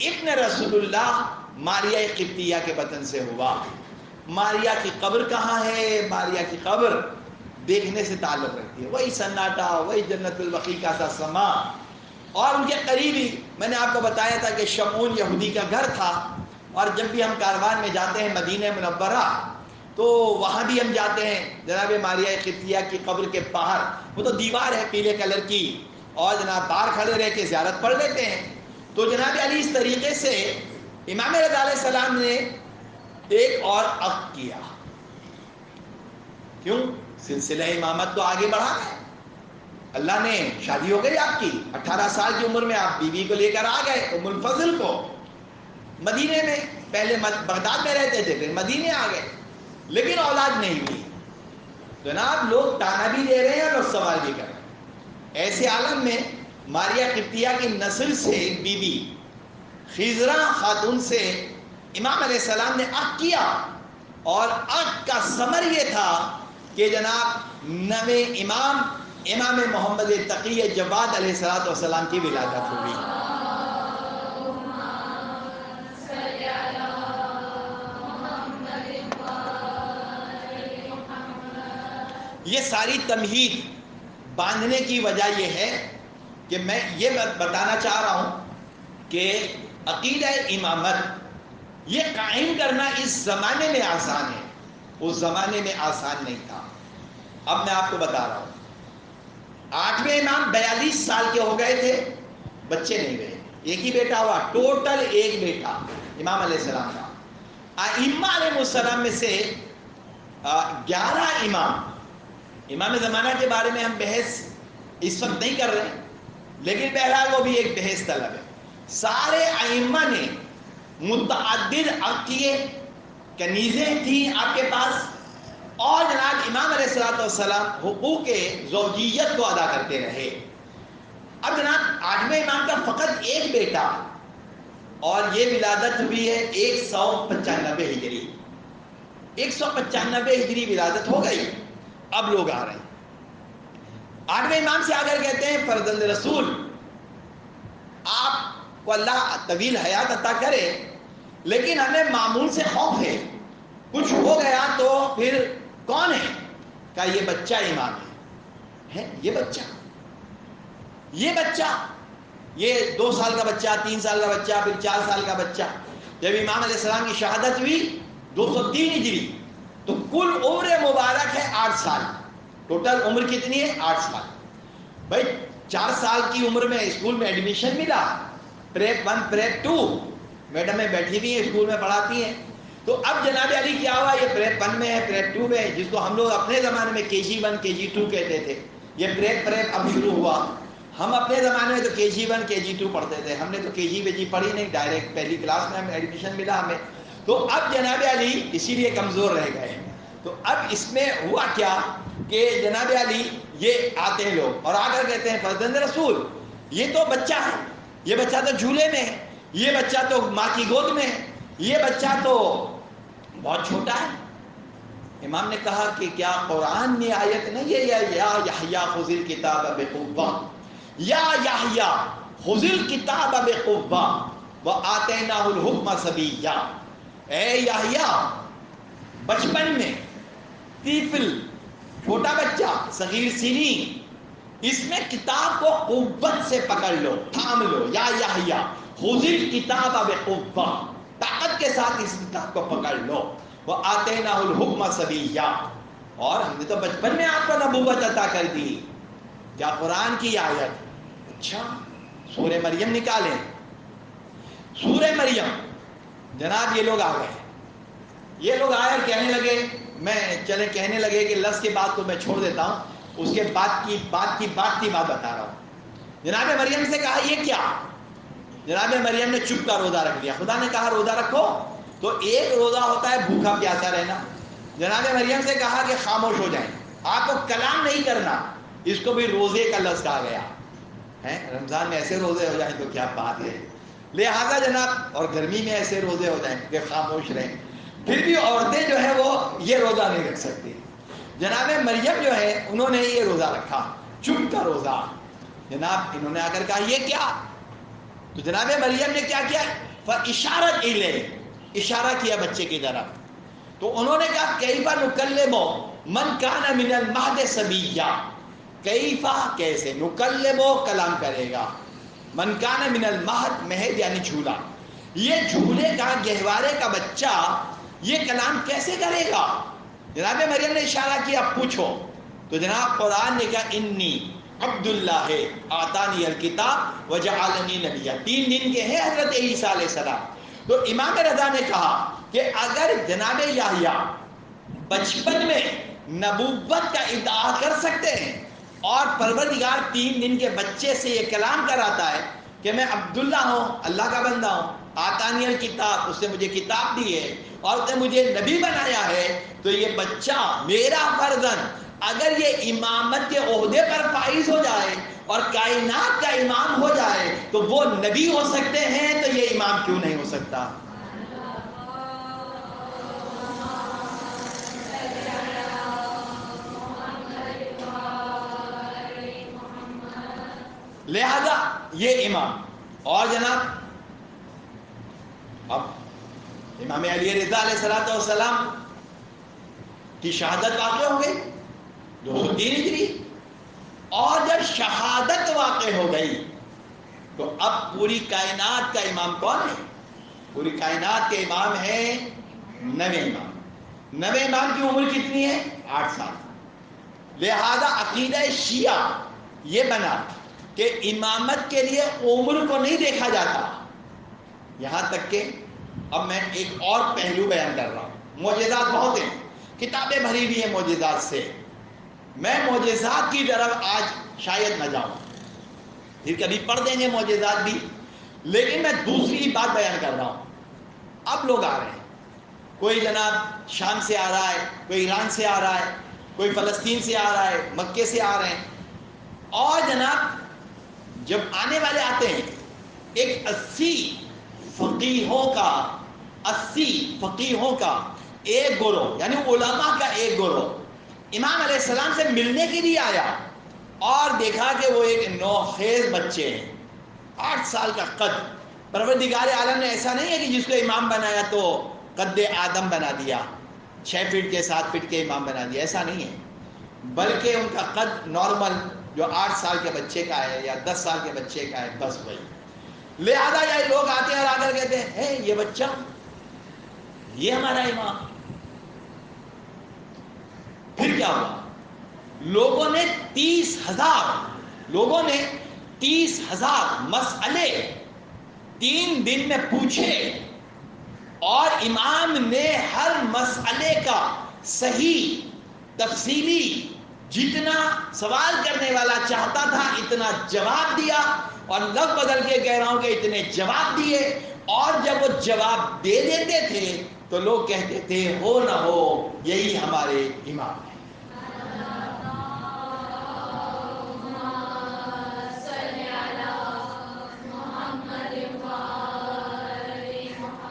ابن رسول اللہ ماریہ قبطیہ کے وطن سے ہوا. ماریا کی قبر کہاں ہے؟ ماریا کی قبر دیکھنے سے تعلق رکھتی ہے. وہی سناٹا، وہی جنت البقیع کا سا سما، اور ان کے قریبی میں نے آپ کو بتایا تھا کہ شمعون یہودی کا گھر تھا. اور جب بھی ہم کاروان میں جاتے ہیں مدینہ منورہ تو وہاں بھی ہم جاتے ہیں جناب ماریہ قبطیہ کی قبر کے باہر. وہ تو دیوار ہے پیلے کلر کی، اور جناب باہر کھڑے رہ کے زیارت پڑھ لیتے ہیں. تو جناب علی اس طریقے سے امام رضا علیہ السلام نے ایک اور عقد کیا. کیوں؟ سلسلہ امامت تو آگے بڑھا ہے. اللہ نے شادی ہو گئی آپ کی، 18 سال کی عمر میں آپ بیوی کو لے کر آ گئے ام الفضل کو مدینے میں. پہلے بغداد میں رہتے تھے، پھر مدینے آ گئے، لیکن اولاد نہیں ہوئی. جناب لوگ تانا بھی دے رہے ہیں اور سوال بھی کر رہے ہیں. ایسے عالم میں ماریہ قبطیہ کی نسل سے ایک بی بی خضرا خاتون سے امام علیہ السلام نے عقد کیا، اور عقد کا ثمر یہ تھا کہ جناب نوے امام محمد تقی جواد علیہ السلام کی ولادت ہوئی. یہ ساری تمہید باندھنے کی وجہ یہ ہے کہ میں یہ بتانا چاہ رہا ہوں کہ عقیدہ امامت یہ قائم کرنا اس زمانے میں آسان ہے، اس زمانے میں آسان نہیں تھا. اب میں آپ کو بتا رہا ہوں، 8ویں امام 42 سال کے ہو گئے تھے، بچے نہیں ہوئے. ایک ہی بیٹا ہوا، ٹوٹل ایک بیٹا امام علیہ السلام کا. ائمہ علیہ السلام میں سے 11 امام زمانہ کے بارے میں ہم بحث اس وقت نہیں کر رہے، لیکن بہرحال وہ بھی ایک بحث طلب ہے. سارے ائمہ نے متعدد عقیدے کنیزیں تھیں آپ کے پاس، اور جناب امام علیہ السلام حقوق زوجیت کو ادا کرتے رہے. اب جناب 8ویں امام کا فقط ایک بیٹا، اور یہ ولادت ہوئی ہے 195 ہجری. 195 ہجری ولادت ہو گئی. اب لوگ آ رہے ہیں 8ویں امام سے آ کر کہتے ہیں فرزند رسول آپ کو اللہ طویل حیات عطا کرے، لیکن ہمیں مامون سے خوف ہے، کچھ ہو گیا تو پھر کون ہے؟ کہا یہ بچہ امام ہے. یہ بچہ یہ 2 سال کا بچہ، 3 سال کا بچہ، پھر 4 سال کا بچہ. جب امام علیہ السلام کی شہادت ہوئی 203 ہجری، تو کل عمر مبارک ہے 8 سال. ٹوٹل عمر کتنی ہے؟ 8 سال. بھائی 4 سال کی عمر میں اسکول میں ایڈمیشن ملا، پریپ 1 پریپ 2 میڈمیں بیٹھی ہوئی ہیں اسکول میں پڑھاتی ہیں. تو اب جناب علی کیا ہوا؟ یہ پریپ 1 میں ہے، پریپ 2 میں ہے، جس کو ہم لوگ اپنے زمانے میں KG1 KG2 کہتے تھے. یہ پریپ اب شروع ہوا. ہم اپنے زمانے میں تو KG1 KG2 پڑھتے تھے، ہم نے تو KG پڑھی نہیں، ڈائریکٹ پہلی کلاس میں ہمیں ایڈمیشن ملا ہمیں. تو اب جناب علی اسی لیے کمزور رہ گئے. تو اب اس میں ہوا کیا کہ جناب علی یہ آتے ہیں لوگ اور آ کر کہتے ہیں فرزند رسول یہ تو بچہ ہے، یہ بچہ تو جھولے میں ہے، یہ بچہ تو ماں کی گود میں ہے، یہ بچہ تو بہت چھوٹا ہے. امام نے کہا کہ کیا قرآن میں آیت نہیں ہے یا یحییٰ خذ الکتاب بقوہ، یا یحییٰ خذ الکتاب بقوہ وآتیناہ الحکم صبیہ. اے یحییٰ بچپن میں، طفل چھوٹا بچہ صغیر سنی، اس میں کتاب کو قوت سے پکڑ لو، تھام لو. یا یحییٰ خذ الکتاب بقوہ، طاقت کے ساتھ اس کتاب کو پکڑ لو. وآتیناہ الحکم صبیہ، اور ہم نے تو بچپن میں آپ کو نبوت عطا کر دی. کیا قرآن کی آیت؟ اچھا سورہ مریم نکالیں. سورہ مریم جناب یہ لوگ آ گئے، یہ لوگ آئے اور کہنے لگے، چلے کہنے لگے کہ لفظ کے بعد تو میں چھوڑ دیتا ہوں، اس کے بعد کی بات بتا رہا ہوں. جناب مریم سے کہا یہ کیا؟ جناب مریم نے چپ کا روزہ رکھ دیا. خدا نے کہا روزہ رکھو، تو ایک روزہ ہوتا ہے بھوکا پیاسا رہنا. جناب مریم سے کہا کہ خاموش ہو جائیں، آپ کو کلام نہیں کرنا. اس کو بھی روزے کا لفظ کہا گیا ہے. رمضان میں ایسے روزے ہو جائیں تو کیا بات ہے. لہذا جناب، اور گرمی میں ایسے روزے ہو جائیں کہ خاموش رہیں. پھر بھی عورتیں جو ہے وہ یہ روزہ نہیں رکھ سکتی. جناب مریم جو ہے انہوں نے یہ روزہ رکھا، چپ کا روزہ. جناب انہوں نے آ کر کہا یہ کیا؟ تو جناب مریم نے کیا کیا؟ فاشارت الیہ، اشارہ کیا بچے کی طرف. تو انہوں نے کہا کیف نکلم من کان من المہد صبیا، کیفا کیسے، نکلم کلام کرے گا، من کان من المہد، مہد یعنی جھولا، یہ جھولے کا گہوارے کا بچہ یہ کلام کیسے کرے گا. جناب مریم نے اشارہ کیا پوچھو. تو جناب قرآن نے کہا انی عبداللہ آتانی الکتاب وجعلنی نبیا، 3 دن کے ہیں حضرت عیسیٰ علیہ السلام. تو امام رضا نے کہا کہ اگر جناب یحییٰ بچپن میں نبوت کا ادعا کر سکتے ہیں اور پروردگار 3 دن کے بچے سے یہ کلام کراتا ہے کہ میں عبداللہ ہوں، اللہ کا بندہ ہوں، آتانی الکتاب، اس نے مجھے کتاب دی ہے اور اس نے مجھے نبی بنایا ہے، تو یہ بچہ میرا فرزند اگر یہ امامت کے عہدے پر فائز ہو جائے اور کائنات کا امام ہو جائے تو وہ نبی ہو سکتے ہیں، تو یہ امام کیوں نہیں ہو سکتا. لہذا یہ امام. اور جناب اب امام علی رضا علیہ السلام کی شہادت واقع ہو گئی 203 ہجری، اور جب شہادت واقع ہو گئی تو اب پوری کائنات کا امام کون ہے؟ پوری کائنات کے امام ہیں 9 امام. 9 امام کی عمر کتنی ہے؟ 8 سال. لہذا عقیدہ شیعہ یہ بنا کہ امامت کے لیے عمر کو نہیں دیکھا جاتا. یہاں تک کہ اب میں ایک اور پہلو بیان کر رہا ہوں. معجزات بہت ہیں، کتابیں بھری ہوئی ہیں معجزات سے. میں معجزات کی طرف آج شاید نہ جاؤں، پھر کبھی پڑھ دیں گے معجزات بھی، لیکن میں دوسری بات بیان کر رہا ہوں. اب لوگ آ رہے ہیں، کوئی جناب شام سے آ رہا ہے، کوئی ایران سے آ رہا ہے، کوئی فلسطین سے آ رہا ہے، مکے سے آ رہے ہیں. اور جناب جب آنے والے آتے ہیں ایک 80 فقیہوں کا ایک گروہ، یعنی علماء کا ایک گروہ امام علیہ السلام سے ملنے کے لیے آیا اور دیکھا کہ وہ ایک نوخیز بچے ہیں، 8 سال کا قد. پروردگار عالم نے ایسا نہیں ہے کہ جس کو امام بنایا تو قد آدم بنا دیا، 6 فٹ کے 7 فٹ کے امام بنا دیا، ایسا نہیں ہے، بلکہ ان کا قد نارمل جو 8 سال کے بچے کا ہے یا 10 سال کے بچے کا ہے، بس وہی. لہذا یہ لوگ آتے ہیں اور آ کر کہتے ہیں یہ بچہ یہ ہمارا امام. پھر کیا ہوا؟ لوگوں نے 30,000 مسئلے 3 دن میں پوچھے اور امام نے ہر مسئلے کا صحیح تفصیلی جتنا سوال کرنے والا چاہتا تھا اتنا جواب دیا، اور لفظ بدل کے کہہ رہا ہوں کہ اتنے جواب دیے. اور جب وہ جواب دے دیتے تھے تو لوگ کہتے تھے ہو نہ ہو یہی ہمارے امام ہیں.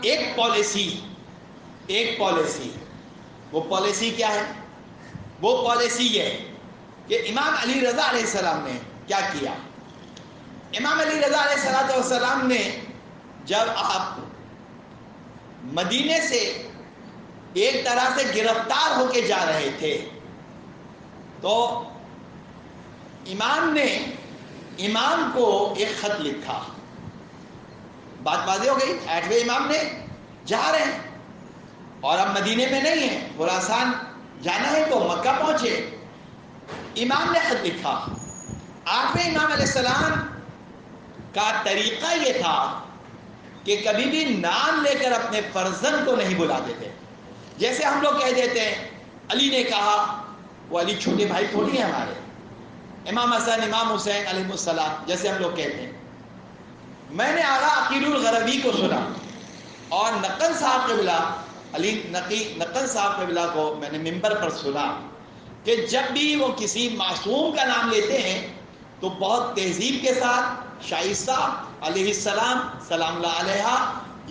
ایک پالیسی وہ پالیسی کیا ہے؟ وہ پالیسی یہ ہے کہ امام علی رضا علیہ السلام نے کیا کیا. امام علی رضا علیہ السلام نے جب آپ مدینے سے ایک طرح سے گرفتار ہو کے جا رہے تھے تو امام نے امام کو ایک خط لکھا. بات واضح ہو گئی. 8ویں امام نے جا رہے ہیں اور اب مدینے میں نہیں ہیں، خراسان جانا ہے تو مکہ پہنچے. امام نے خط لکھا. 8ویں امام علیہ السلام کا طریقہ یہ تھا کہ کبھی بھی نام لے کر اپنے فرزند کو نہیں بلاتے تھے. جیسے ہم لوگ کہہ دیتے ہیں علی نے کہا، وہ علی چھوٹے بھائی تھوڑی ہیں ہمارے، امام حسن امام حسین علیہ السلام جیسے ہم لوگ کہتے ہیں. میں نے آغا عقیل الغربی کو سنا اور نقل صاحب قبلہ علی نقل صاحب قبلہ کو میں نے ممبر پر سنا کہ جب بھی وہ کسی معصوم کا نام لیتے ہیں تو بہت تہذیب کے ساتھ شائستہ علیہ السلام سلام اللہ علیہ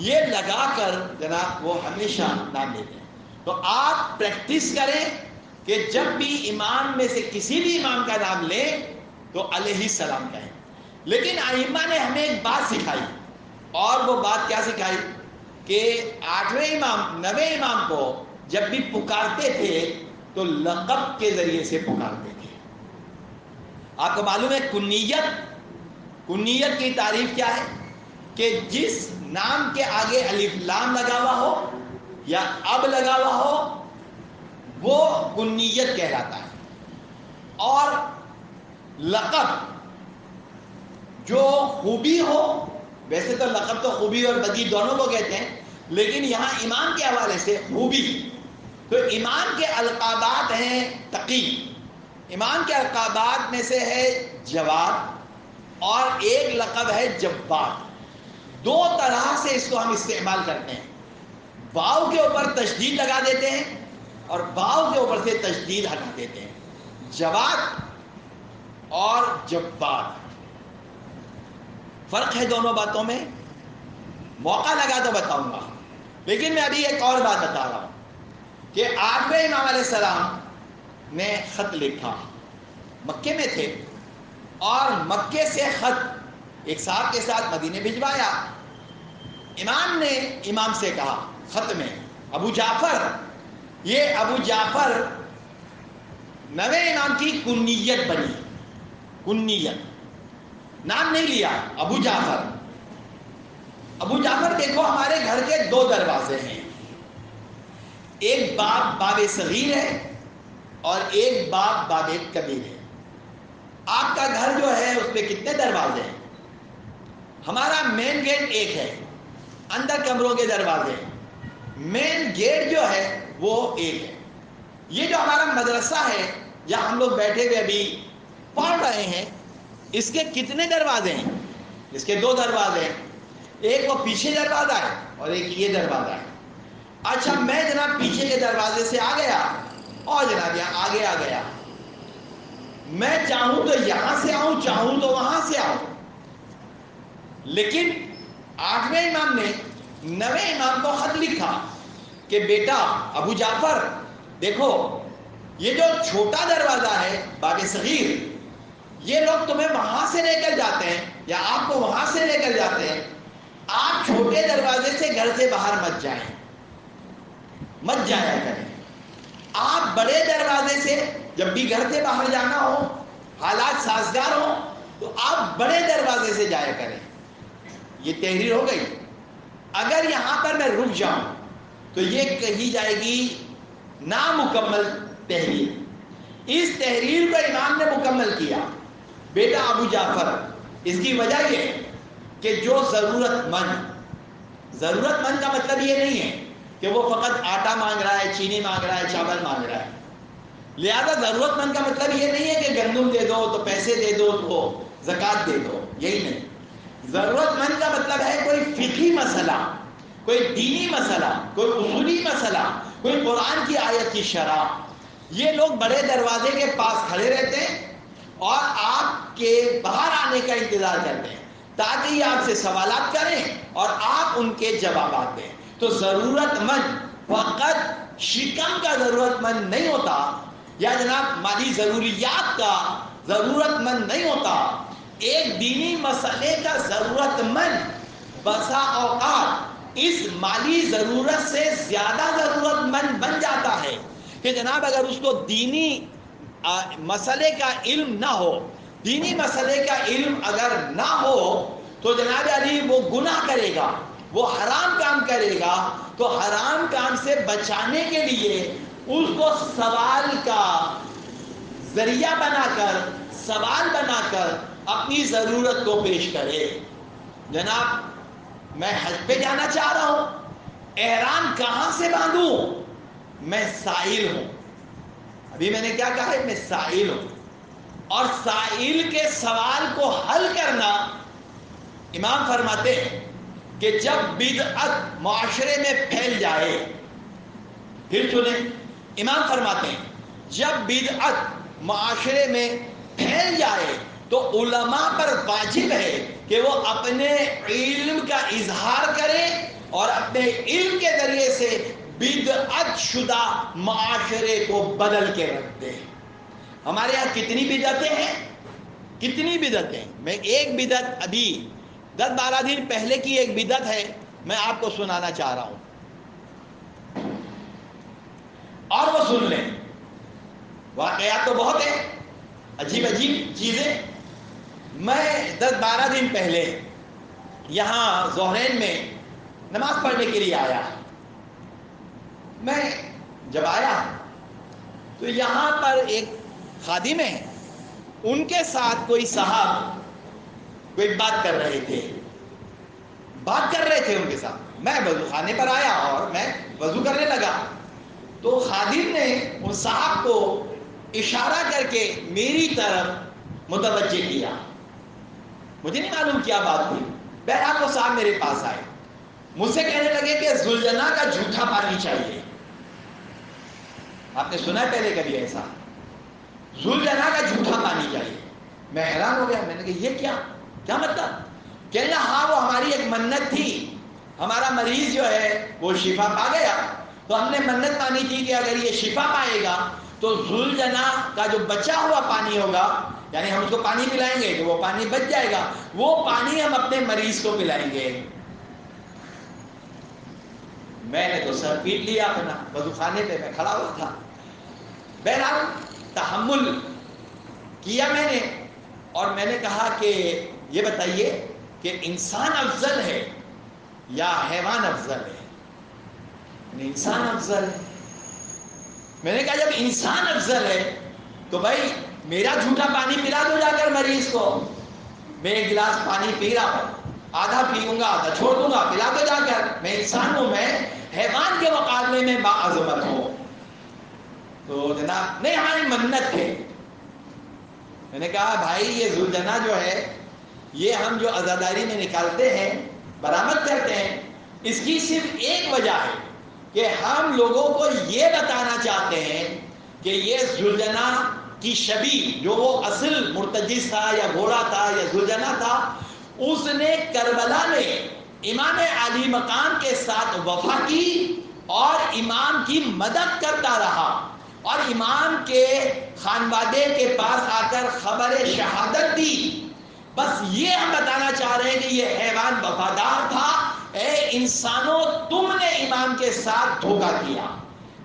یہ لگا کر جناب وہ ہمیشہ نام لیتے ہیں. تو آپ پریکٹس کریں کہ جب بھی امام میں سے کسی بھی امام کا نام لیں تو علیہ السلام کہیں. لیکن ائمہ نے ہمیں ایک بات سکھائی اور وہ بات کیا سکھائی کہ 8ویں امام 9ویں امام کو جب بھی پکارتے تھے تو لقب کے ذریعے سے پکارتے تھے. آپ کو معلوم ہے کنیت کی تعریف کیا ہے کہ جس نام کے آگے الف لام لگا ہوا ہو یا اب لگا ہوا ہو وہ کنیت کہلاتا ہے. اور لقب جو خوبی ہو، ویسے تو لقب تو خوبی اور بدی دونوں کو کہتے ہیں، لیکن یہاں امام کے حوالے سے خوبی، تو امام کے القابات ہیں تقی، امام کے القابات میں سے ہے جواد، اور ایک لقب ہے جبار. دو طرح سے اس کو ہم استعمال کرتے ہیں. واو کے اوپر تشدید لگا دیتے ہیں اور واو کے اوپر سے تشدید ہٹا دیتے ہیں. جواد اور جبار، فرق ہے دونوں باتوں میں. موقع لگا تو بتاؤں گا، لیکن میں ابھی ایک اور بات بتا رہا ہوں کہ 8ویں امام علیہ السلام نے خط لکھا، مکے میں تھے، اور مکے سے خط ایک صاحب کے ساتھ مدینے بھجوایا. امام نے امام سے کہا خط میں ابو جعفر، یہ ابو جعفر 9ویں امام کی کنیت بنی، کنیت نام نہیں لیا، ابو جعفر. ابو جعفر دیکھو ہمارے گھر کے 2 دروازے ہیں، ایک باب صغیر ہے اور ایک باب کبیر ہے. آپ کا گھر جو ہے اس پہ کتنے دروازے ہیں؟ ہمارا مین گیٹ ایک ہے، اندر کمروں کے دروازے، مین گیٹ جو ہے وہ ایک ہے. یہ جو ہمارا مدرسہ ہے جہاں ہم لوگ بیٹھے ہوئے ابھی پڑھ رہے ہیں، اس کے کتنے دروازے ہیں؟ اس کے 2 دروازے ہیں، ایک وہ پیچھے دروازہ ہے اور ایک یہ دروازہ ہے. اچھا میں جناب پیچھے کے دروازے سے آ گیا اور جناب یہاں آگے آ گیا، میں چاہوں تو یہاں سے آؤں، چاہوں تو وہاں سے آؤں. لیکن 8ویں امام نے 9ویں امام کو خط لکھا کہ بیٹا ابو جعفر دیکھو، یہ جو چھوٹا دروازہ ہے باب صغیر، یہ لوگ تمہیں وہاں سے لے کر جاتے ہیں یا آپ کو وہاں سے لے کر جاتے ہیں. آپ چھوٹے دروازے سے گھر سے باہر مت جایا کریں. آپ بڑے دروازے سے جب بھی گھر سے باہر جانا ہو، حالات سازگار ہو، تو آپ بڑے دروازے سے جایا کریں. یہ تحریر ہو گئی. اگر یہاں پر میں رک جاؤں تو یہ کہی جائے گی نامکمل تحریر. اس تحریر کو امام نے مکمل کیا. بیٹا ابو جعفر، اس کی وجہ یہ کہ جو ضرورت مند کا مطلب یہ نہیں ہے کہ وہ فقط آٹا مانگ رہا ہے، چینی مانگ رہا ہے، چاول مانگ رہا ہے. لہذا ضرورت مند کا مطلب یہ نہیں ہے کہ گندم دے دو تو پیسے دے دو تو زکوٰۃ دے دو، یہی نہیں. ضرورت مند کا مطلب ہے کوئی فقہی مسئلہ، کوئی دینی مسئلہ، کوئی اصولی مسئلہ، کوئی قرآن کی آیت کی شرح. یہ لوگ بڑے دروازے کے پاس کھڑے رہتے ہیں اور آپ کے باہر آنے کا انتظار کرتے ہیں تاکہ یہ آپ سے سوالات کریں اور آپ ان کے جوابات دیں. تو ضرورت مند فقط شکم کا ضرورت مند نہیں ہوتا، یا جناب مالی ضروریات کا ضرورت مند نہیں ہوتا. ایک دینی مسئلے کا ضرورت مند بسا اوقات اس مالی ضرورت سے زیادہ ضرورت مند بن جاتا ہے کہ جناب اگر اس کو دینی مسئلے کا علم نہ ہو، دینی مسئلے کا علم اگر نہ ہو تو جناب علی وہ گناہ کرے گا، وہ حرام کام کرے گا. تو حرام کام سے بچانے کے لیے اس کو سوال کا ذریعہ بنا کر، سوال بنا کر اپنی ضرورت کو پیش کرے. جناب میں حج پہ جانا چاہ رہا ہوں، احرام کہاں سے باندھوں؟ میں سائل ہوں. ابھی میں نے کیا کہا ہے؟ میں سائل ہوں. اور سائل کے سوال کو حل کرنا، امام فرماتے ہیں کہ جب بدعت معاشرے میں پھیل جائے، پھر سنیں، امام فرماتے ہیں جب بدعت معاشرے میں پھیل جائے تو علماء پر واجب ہے کہ وہ اپنے علم کا اظہار کریں اور اپنے علم کے ذریعے سے بدعت شدہ معاشرے کو بدل کے رکھ دیں. ہمارے یہاں کتنی بدعتیں ہیں، کتنی بدعتیں. میں ایک بدعت ابھی 10-12 دن پہلے کی ایک بدعت ہے، میں آپ کو سنانا چاہ رہا ہوں اور وہ سن لیں. واقعات تو بہت ہیں، عجیب عجیب چیزیں. میں 10-12 دن پہلے یہاں زہرین میں نماز پڑھنے کے لیے آیا. میں جب آیا تو یہاں پر ایک خادم ہے، ان کے ساتھ کوئی صاحب کوئی بات کر رہے تھے ان کے ساتھ. میں وضو خانے پر آیا اور میں وضو کرنے لگا تو خادم نے اس صاحب کو اشارہ کر کے میری طرف متوجہ کیا. مجھے نہیں معلوم کیا بات تھی. بہرحال وہ صاحب میرے پاس آئے، مجھ سے کہنے لگے کہ ذوالجناح کا جھوٹا پانی چاہیے. آپ نے سنا ہے پہلے کبھی ایسا؟ ذوالجناح کا جھوٹا پانی چاہیے. میں حیران ہو گیا. میں نے کہا یہ کیا مطلب؟ کہنا ہاں وہ ہماری ایک منت تھی، ہمارا مریض جو ہے وہ شفا پا گیا تو ہم نے منت مانی تھی کہ اگر یہ شفا پائے گا تو ذوالجناح کا جو بچا ہوا پانی ہوگا، یعنی ہم اس کو پانی پلائیں گے تو وہ پانی بچ جائے گا، وہ پانی ہم اپنے مریض کو پلائیں گے. میں نے تو سر پیٹ لیا اپنا، وضو خانے پہ میں کھڑا ہوا تھا. بہرحال تحمل کیا میں نے اور میں نے کہا کہ یہ بتائیے کہ انسان افضل ہے یا حیوان افضل ہے؟ انسان افضل ہے. میں نے کہا جب انسان افضل ہے تو بھائی میرا جھوٹا پانی پلا دو جا کر مریض کو. میں ایک گلاس پانی پی رہا ہوں، آدھا پیوں گا آدھا چھوڑ دوں گا، پلا دو جا کر. میں انسان ہوں، میں حیوان کے مقابلے میں باعظمت ہوں. تو جناب نہیں ہماری منت ہے. میں نے کہا بھائی یہ ذوالجناح جو ہے یہ ہم جو عزاداری میں نکالتے ہیں، برآمد کرتے ہیں، اس کی صرف ایک وجہ ہے کہ ہم لوگوں کو یہ بتانا چاہتے ہیں کہ یہ ذوالجناح کی شبیہ جو وہ اصل مرتجز تھا یا گھوڑا تھا یا ذوالجناح تھا، اس نے کربلا میں امام علی مقام کے ساتھ وفا کی اور امام کی مدد کرتا رہا اور امام کے خانوادے کے پاس آ کر خبر شہادت دی. بس یہ ہم بتانا چاہ رہے ہیں کہ یہ حیوان وفادار تھا. اے انسانوں تم نے امام کے ساتھ دھوکہ کیا،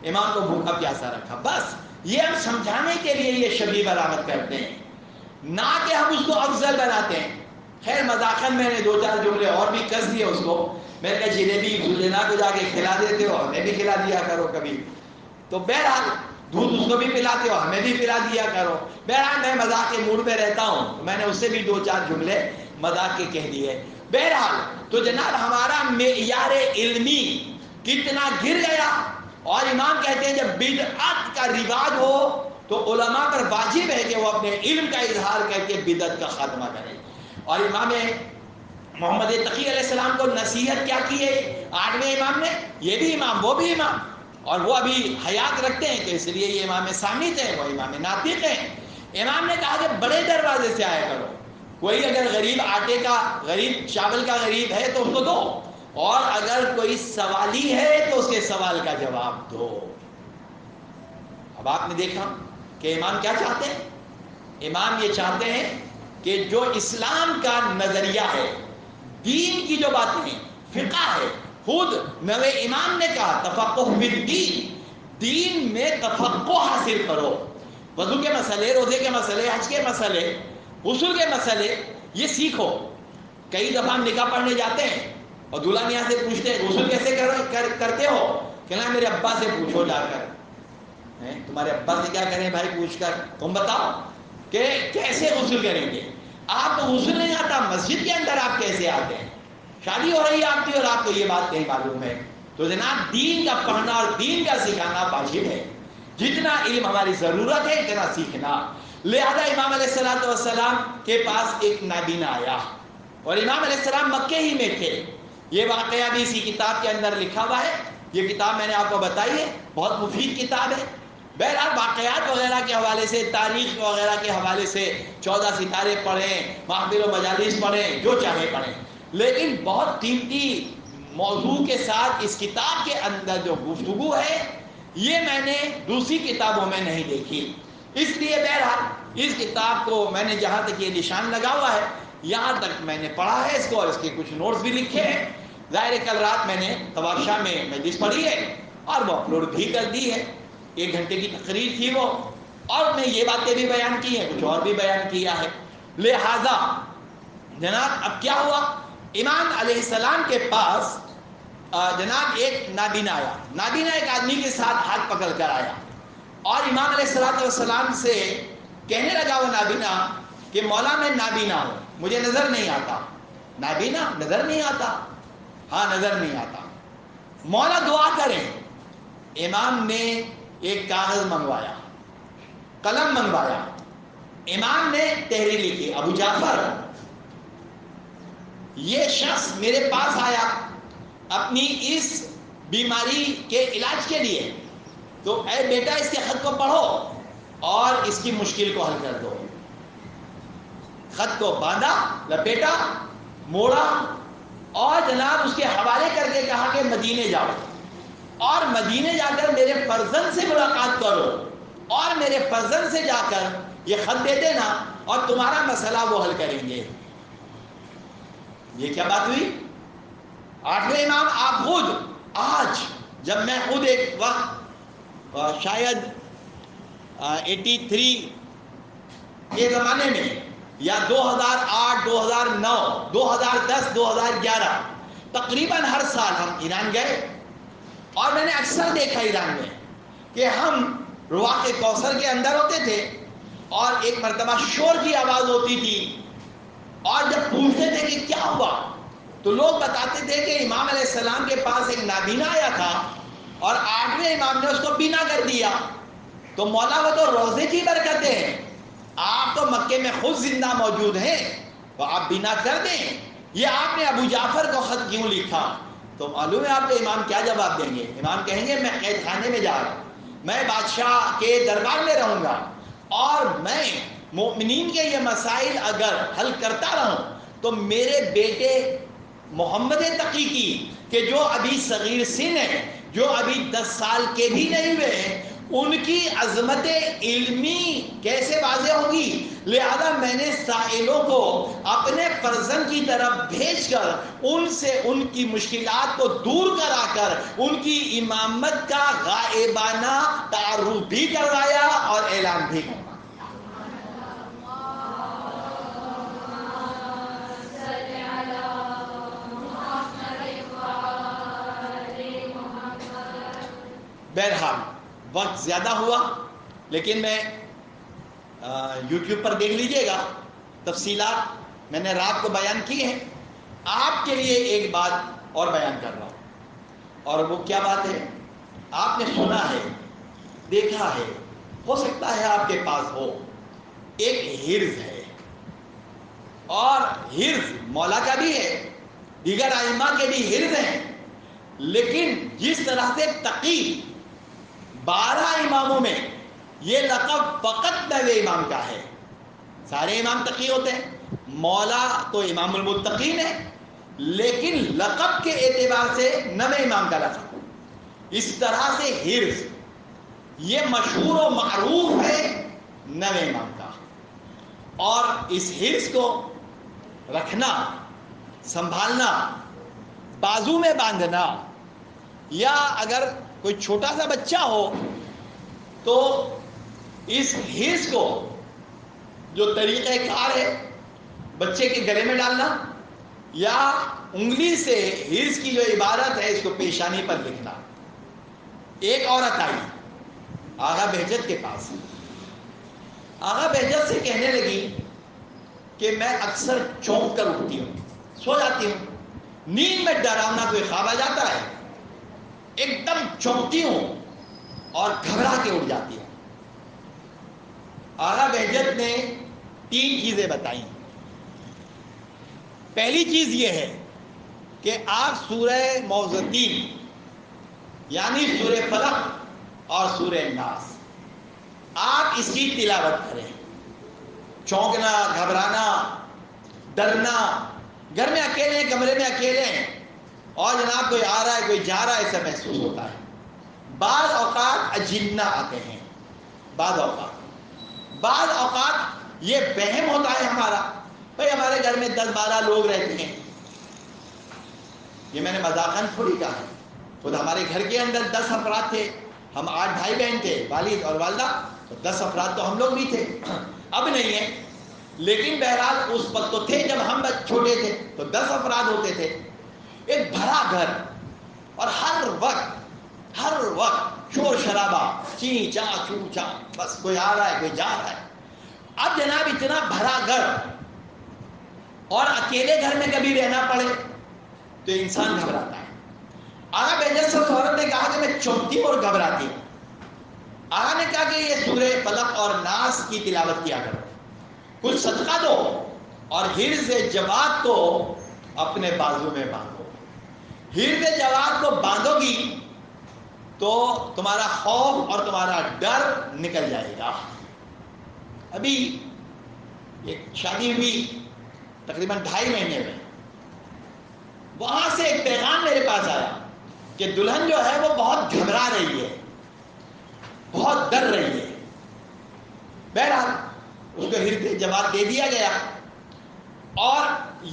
امام کو بھوکا پیاسا رکھا. بس یہ ہم سمجھانے کے لیے یہ شبیہ برآمد کرتے ہیں، نہ کہ ہم اس کو افضل بناتے ہیں. خیر مذاقن میں نے 2-4 جملے اور بھی کس دیے اس کو. میں نے کہا جنہیں بھی ذوالجناح کو جا کے کھلا دیتے ہو ہمیں بھی کھلا دیا کرو کبھی. تو بہرحال دودھ اس کو بھی پلاتے ہو ہمیں بھی پلا دیا کرو. بہرحال میں مذاق کے موڈ میں رہتا ہوں تو میں نے اس سے بھی 2-4 جملے مذاق کے کہہ دیے. بہرحال تو جناب ہمارا معیار علمی کتنا گر گیا. اور امام کہتے ہیں جب بدعت کا رواج ہو تو علماء پر واجب ہے کہ وہ اپنے علم کا اظہار کر کے بدعت کا خاتمہ کریں. اور امام محمد تقی علیہ السلام کو نصیحت کیا کی ہے 8ویں امام نے؟ یہ بھی امام وہ بھی امام، اور وہ ابھی حیات رکھتے ہیں تو اس لیے یہ امام سامت ہے، وہ امام ناطق ہیں. امام نے کہا کہ بڑے دروازے سے آیا کرو. کوئی اگر غریب آٹے کا غریب چاول کا غریب ہے تو اس کو دو، اور اگر کوئی سوالی ہے تو اس کے سوال کا جواب دو. اب آپ نے دیکھا کہ امام کیا چاہتے ہیں؟ امام یہ چاہتے ہیں کہ جو اسلام کا نظریہ ہے، دین کی جو باتیں ہیں، فقہ ہے، خود نوے امام نے کہا تفقہ فی الدین، دین میں تفقہ حاصل کرو. وضو کے مسئلے، روزے کے مسئلے، حج کے مسئلے، غسل کے مسئلے یہ سیکھو. کئی دفعہ ہم نکاح پڑھنے جاتے ہیں اور دلہا میاں سے پوچھتے ہیں غسل کیسے کرتے ہو؟ کہنا میرے ابا سے پوچھو جا کر. تمہارے ابا سے کیا کریں بھائی پوچھ کر؟ تم بتاؤ کہ کیسے غسل کریں گے. آپ کو غسل نہیں آتا، مسجد کے اندر آپ کیسے آتے ہیں؟ شادی ہو رہی ہے آپ کی اور آپ کو یہ بات نہیں معلوم ہے. تو جناب دین کا پڑھنا اور دین کا سکھانا واجب ہے. جتنا علم ہماری ضرورت ہے اتنا سیکھنا. لہذا امام علیہ السلام کے پاس ایک نابینا آیا اور امام علیہ السلام مکے ہی میں تھے. یہ واقعہ بھی اسی کتاب کے اندر لکھا ہوا ہے. یہ کتاب میں نے آپ کو بتائی ہے، بہت مفید کتاب ہے. بہرحال واقعات وغیرہ کے حوالے سے، تاریخ وغیرہ کے حوالے سے 14 ستارے پڑھیں، محفل و مجالس پڑھیں، جو چاہے پڑھیں، لیکن بہت قیمتی موضوع کے ساتھ اس کتاب کے اندر جو گفتگو ہے یہ میں نے دوسری کتابوں میں نہیں دیکھی. اس لیے بہرحال اس کتاب کو میں نے جہاں تک یہ نشان لگا ہوا ہے یہاں تک میں نے پڑھا ہے اس کو اور اس کے کچھ نوٹس بھی لکھے ہیں. ظاہر ہے کل رات میں نے تواشا میں مجلس پڑھی ہے اور وہ اپلوڈ بھی کر دی ہے. 1 گھنٹے کی تقریر تھی وہ, اور میں یہ باتیں بھی بیان کی ہیں, کچھ اور بھی بیان کیا ہے. لہذا جناب اب کیا ہوا, امام علیہ السلام کے پاس جناب ایک نابینا آیا. نابینا ایک آدمی کے ساتھ ہاتھ پکڑ کر آیا اور امام علیہ السلام سے کہنے لگا وہ نابینا کہ مولا میں نابینا ہوں, مجھے نظر نہیں آتا. نابینا نظر نہیں آتا, ہاں نظر نہیں آتا, مولا دعا کریں. امام نے ایک کاغذ منگوایا, قلم منگوایا, امام نے تحریر لکھی, ابو جعفر یہ شخص میرے پاس آیا اپنی اس بیماری کے علاج کے لیے, تو اے بیٹا اس کے خط کو پڑھو اور اس کی مشکل کو حل کر دو. خط کو باندھا, لپیٹا, موڑا اور جناب اس کے حوالے کر کے کہا کہ مدینے جاؤ اور مدینے جا کر میرے فرزند سے ملاقات کرو اور میرے فرزند سے جا کر یہ خط دے دینا اور تمہارا مسئلہ وہ حل کریں گے. یہ کیا بات ہوئی؟ 8ویں امام آپ خود, آج جب میں خود ایک وقت شاید 83 کے زمانے میں یا 2008 2009 2010 2011 تقریباً ہر سال ہم ایران گئے اور میں نے اکثر دیکھا ایران میں کہ ہم رواق کوثر کے اندر ہوتے تھے اور ایک مرتبہ شور کی آواز ہوتی تھی اور جب پوچھتے تھے کہ کیا ہوا تو لوگ بتاتے تھے کہ امام علیہ السلام کے پاس ایک نابینا آیا تھا اور 8ویں امام نے اس کو بینا کر دیا. تو مولا وہ تو روزے کی برکتیں ہیں, آپ تو مکے میں خود زندہ موجود ہیں تو آپ بینا کر دیں. یہ آپ نے ابو جعفر کو خط کیوں لکھا؟ تو معلوم ہے آپ کو امام کیا جواب دیں گے؟ امام کہیں گے میں قید خانے میں جا رہا ہوں, میں بادشاہ کے دربار میں رہوں گا اور میں مومنین کے یہ مسائل اگر حل کرتا رہوں تو میرے بیٹے محمد تقی کی کہ جو ابھی صغیر سن ہے, جو ابھی 10 سال کے بھی نہیں ہوئے ہیں, ان کی عظمت علمی کیسے واضح ہوگی. لہذا میں نے سائلوں کو اپنے فرزند کی طرف بھیج کر ان سے ان کی مشکلات کو دور کرا کر ان کی امامت کا غائبانہ تعارف بھی کروایا اور اعلان بھی کروایا. بہرحال وقت زیادہ ہوا لیکن میں یوٹیوب پر دیکھ لیجئے گا, تفصیلات میں نے رات کو بیان کی ہیں. آپ کے لیے ایک بات اور بیان کر رہا ہوں, اور وہ کیا بات ہے؟ آپ نے سنا ہے, دیکھا ہے, ہو سکتا ہے آپ کے پاس ہو, ایک حرز ہے اور حرز مولا کا بھی ہے, دیگر ائمہ کے بھی حرز ہیں, لیکن جس طرح سے تقی 12 اماموں میں یہ لقب فقط 9ویں امام کا ہے. سارے امام تقی ہوتے ہیں, مولا تو امام المتقین ہے, لیکن لقب کے اعتبار سے 9ویں امام کا لقب. اس طرح سے حرز یہ مشہور و معروف ہے 9ویں امام کا, اور اس حرز کو رکھنا, سنبھالنا, بازو میں باندھنا, یا اگر کوئی چھوٹا سا بچہ ہو تو اس حرز کو جو طریقہ کار ہے بچے کے گلے میں ڈالنا یا انگلی سے حرز کی جو عبارت ہے اس کو پیشانی پر لکھنا. ایک عورت آئی آغا بہجت کے پاس, آغا بہجت سے کہنے لگی کہ میں اکثر چونک کر اٹھتی ہوں, سو جاتی ہوں, نیند میں ڈراونا کوئی خواب آ جاتا ہے, ایک دم چونکتی ہوں اور گھبرا کے اٹھ جاتی ہوں. آغا بہجت نے 3 چیزیں بتائیں. پہلی چیز یہ ہے کہ آپ سورہ موزتین یعنی سورہ فلق اور سورہ ناس آپ اس کی تلاوت کریں. چونکنا, گھبرانا, ڈرنا, گھر میں اکیلے, کمرے میں اکیلے اور جناب کوئی آ رہا ہے کوئی جا رہا ہے, ایسا محسوس ہوتا ہے. بعض اوقات اجنہ آتے ہیں, بعض اوقات یہ وہم ہوتا ہے ہمارا بھائی ہمارے گھر میں 10-12 لوگ رہتے ہیں، یہ میں نے مذاقاً تھوڑی کہا ہے، خود ہمارے گھر کے اندر 10 افراد تھے، ہم 8 بھائی بہن تھے، والد اور والدہ، تو 10 افراد تو ہم لوگ بھی تھے، اب نہیں ہے، لیکن بہرحال اس وقت تو تھے جب ہم چھوٹے تھے تو 10 افراد ہوتے تھے، ایک بھرا گھر، اور ہر وقت شور شرابہ، چی چا چو چا، بس کوئی آ رہا ہے کوئی جا رہا ہے۔ اب جناب اتنا بھرا گھر اور اکیلے گھر میں کبھی رہنا پڑے تو انسان گھبراتا ہے۔ آقا بہجت صلی اللہ علیہ وسلم نے کہا کہ میں چونکتی اور گھبراتی ہوں۔ آقا نے کہا کہ یہ سورہ فلق اور ناس کی تلاوت کیا کرو، کچھ صدقہ دو، اور حرز جواد کو اپنے بازو میں باندھو۔ حرز جواد کو باندھو گی تو تمہارا خوف اور تمہارا ڈر نکل جائے گا۔ ابھی ایک شادی ہوئی تقریباً 2.5 مہینے میں، وہاں سے ایک پیغام میرے پاس آیا کہ دلہن جو ہے وہ بہت گھبرا رہی ہے، بہت ڈر رہی ہے۔ بہرحال اس کو حرز جواد دے دیا گیا، اور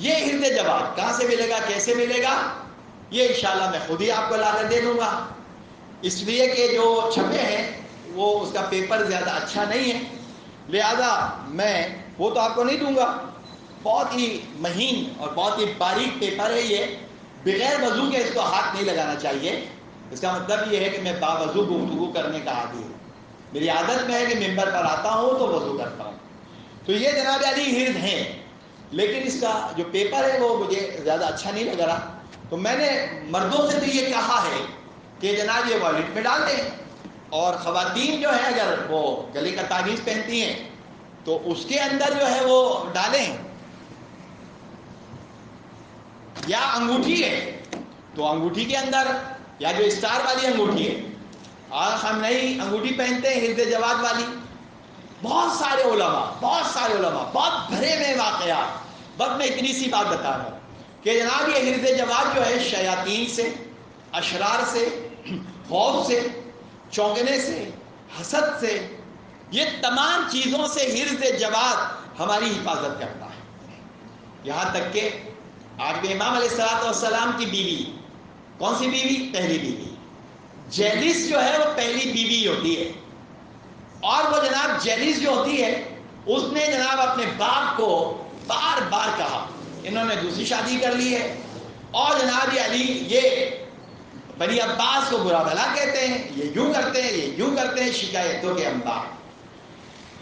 یہ حرز جواد کہاں سے ملے گا، کیسے ملے گا، یہ انشاءاللہ میں خود ہی آپ کو لا کر دے دوں گا، اس لیے کہ جو چھپے ہیں وہ اس کا پیپر زیادہ اچھا نہیں ہے، لہذا میں وہ تو آپ کو نہیں دوں گا۔ بہت ہی مہین اور بہت ہی باریک پیپر ہے یہ، بغیر وضو کے اس کو ہاتھ نہیں لگانا چاہیے۔ اس کا مطلب یہ ہے کہ میں باوضو گفتگو کرنے کا عادی ہوں، میری عادت میں ہے کہ ممبر پر آتا ہوں تو وضو کرتا ہوں۔ تو یہ جناب علی حرز ہیں، لیکن اس کا جو پیپر ہے وہ مجھے زیادہ اچھا نہیں لگ رہا، تو میں نے مردوں سے تو یہ کہا ہے کہ جناب یہ والیٹ میں ڈال دیں، اور خواتین جو ہے اگر وہ گلے کا تعویذ پہنتی ہیں تو اس کے اندر جو ہے وہ ڈالیں، یا انگوٹھی ہے تو انگوٹھی کے اندر، یا جو اسٹار والی انگوٹھی ہے، اور ہم نئی انگوٹھی پہنتے ہیں حرز جواد والی۔ بہت سارے علماء بہت بھرے ہوئے واقعات، بس میں اتنی سی بات بتا رہا ہوں کہ جناب یہ حرز جواد جو ہے شیاطین سے، اشرار سے، خوف سے، چونکنے سے، حسد سے، یہ تمام چیزوں سے حرز جواد ہماری حفاظت کرتا ہے۔ یہاں تک کہ آج امام علیہ السلام کی بیوی، کون سی بیوی؟ پہلی بیوی، جیلس جو ہے وہ پہلی بیوی ہوتی ہے، اور وہ جناب جیلس جو ہوتی ہے اس نے جناب اپنے باپ کو بار بار کہا، انہوں نے دوسری شادی کر لی ہے، اور جناب یہ علی یہ بنی عباس کو برا بھلا کہتے ہیں، یہ یوں کرتے ہیں، یہ یوں کرتے ہیں، شکایتوں کے انبار۔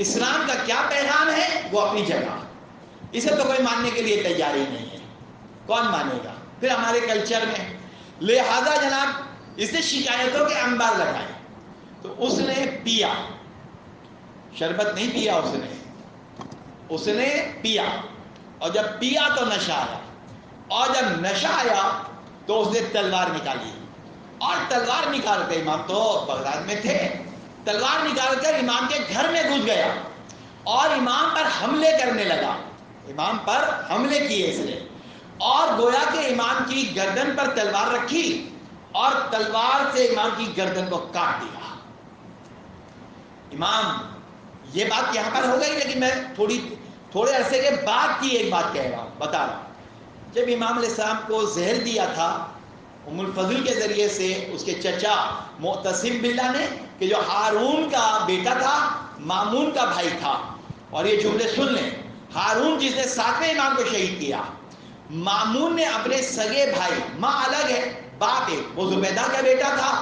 اسلام کا کیا پیغام ہے وہ اپنی جگہ، اسے تو کوئی ماننے کے لیے تیار ہی نہیں ہے، کون مانے گا پھر ہمارے کلچر میں؟ لہذا جناب اس نے شکایتوں کے انبار لگائے، تو اس نے پیا، شربت نہیں پیا، اس نے پیا، اور جب پیا تو نشہ آیا، اور جب نشہ آیا تو اس نے تلوار نکالی، اور تلوار نکال کر، امام تو بغداد میں تھے، تلوار نکال کر امام کے گھر میں گھس گیا اور امام پر حملے کرنے لگا، امام پر حملے کیے اس نے، اور گویا کہ امام کی گردن پر تلوار رکھی اور تلوار سے امام کی گردن کو کاٹ دیا۔ امام، یہ بات یہاں پر ہو گئی، لیکن میں تھوڑے عرصے کے بعد کی ایک بات کہہ رہا ہوں، بتا رہا ہوں۔ جب امام علیہ السلام کو زہر دیا تھا ام الفضل کے ذریعے سے اس کے چچا معتصم باللہ نے، کہ جو ہارون کا بیٹا تھا، مامون کا بھائی تھا، اور یہ جملے سن لیں، ہارون جس نے 7ویں امام کو شہید کیا، مامون نے اپنے سگے بھائی، ماں الگ ہے باپ ایک، وہ زبیدہ کا بیٹا تھا،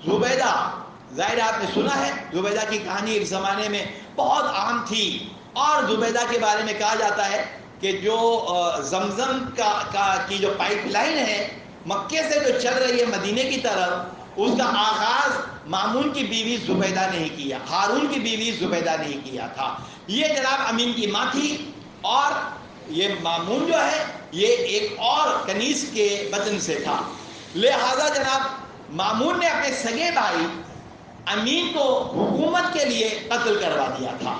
زبیدہ ظاہر آپ نے سنا ہے، زبیدہ کی کہانی ایک زمانے میں بہت عام تھی، اور زبیدہ کے بارے میں کہا جاتا ہے کہ جو زمزم کی جو پائپ لائن ہے مکے سے جو چل رہی ہے مدینے کی طرف، اس کا آغاز مامون کی بیوی زبیدہ نے ہی کیا، ہارون کی بیوی زبیدہ نے ہی کیا تھا۔ یہ جناب امین کی ماں تھی، اور یہ مامون جو ہے یہ ایک اور کنیز کے بطن سے تھا، لہذا جناب مامون نے اپنے سگے بھائی امین کو حکومت کے لیے قتل کروا دیا تھا،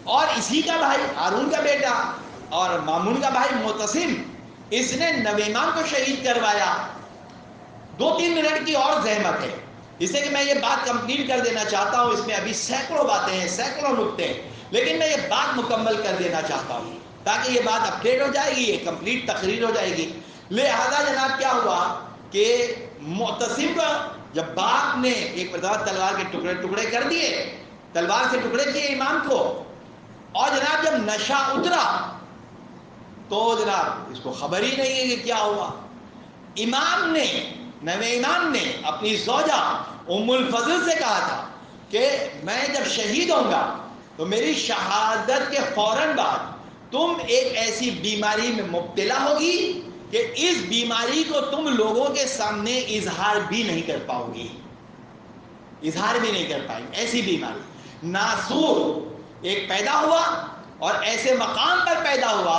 اور اسی کا بھائی ہارون کا بیٹا اور مامون کا بھائی معتصم، اس نے 9 امام کو شہید کروایا۔ 2-3 منٹ کی اور زحمت ہے، اسے کہ میں یہ بات کمپلیٹ کر دینا چاہتا ہوں، اس میں ابھی سینکڑوں باتیں ہیں، سینکڑوں نکتے ہیں، لیکن میں یہ بات مکمل کر دینا چاہتا ہوں۔ تاکہ یہ بات اپڈیٹ ہو جائے گی، یہ کمپلیٹ تقریر ہو جائے گی۔ لہذا جناب کیا ہوا کہ معتصم کا جب باپ نے ایک مرتبہ تلوار کے ٹکڑے ٹکڑے کر دیے، تلوار سے ٹکڑے کیے امام کو، اور جناب جب نشہ اترا تو جناب اس کو خبر ہی نہیں ہے کہ کیا ہوا۔ امام نے، نوے امام نے اپنی زوجہ ام الفضل سے کہا تھا کہ میں جب شہید ہوں گا تو میری شہادت کے فوراً بعد تم ایک ایسی بیماری میں مبتلا ہوگی کہ اس بیماری کو تم لوگوں کے سامنے اظہار بھی نہیں کر پاؤ گی، اظہار بھی نہیں کر پائی، ایسی بیماری۔ ناسور ایک پیدا ہوا اور ایسے مقام پر پیدا ہوا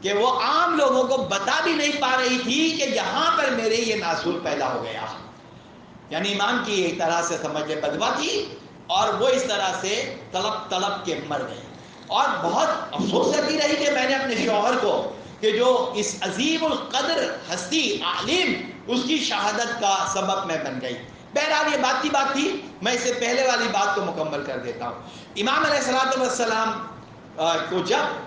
کہ وہ عام لوگوں کو بتا بھی نہیں پا رہی تھی کہ یہاں پر میرے یہ ناسور پیدا ہو گیا۔ یعنی امام کی ایک طرح سے سمجھ لے بدوا تھی، اور وہ اس طرح سے تڑپ تڑپ کے مر گئے۔ اور بہت افسوس کرتی رہی کہ میں نے اپنے شوہر کو، کہ جو اس عظیم القدر ہستی عالم، اس کی شہادت کا سبب میں بن گئی۔ بہرحال یہ بات کی بات تھی، میں اس سے پہلے والی بات کو مکمل کر دیتا ہوں۔ امام علیہ الصلوۃ والسلام کو جب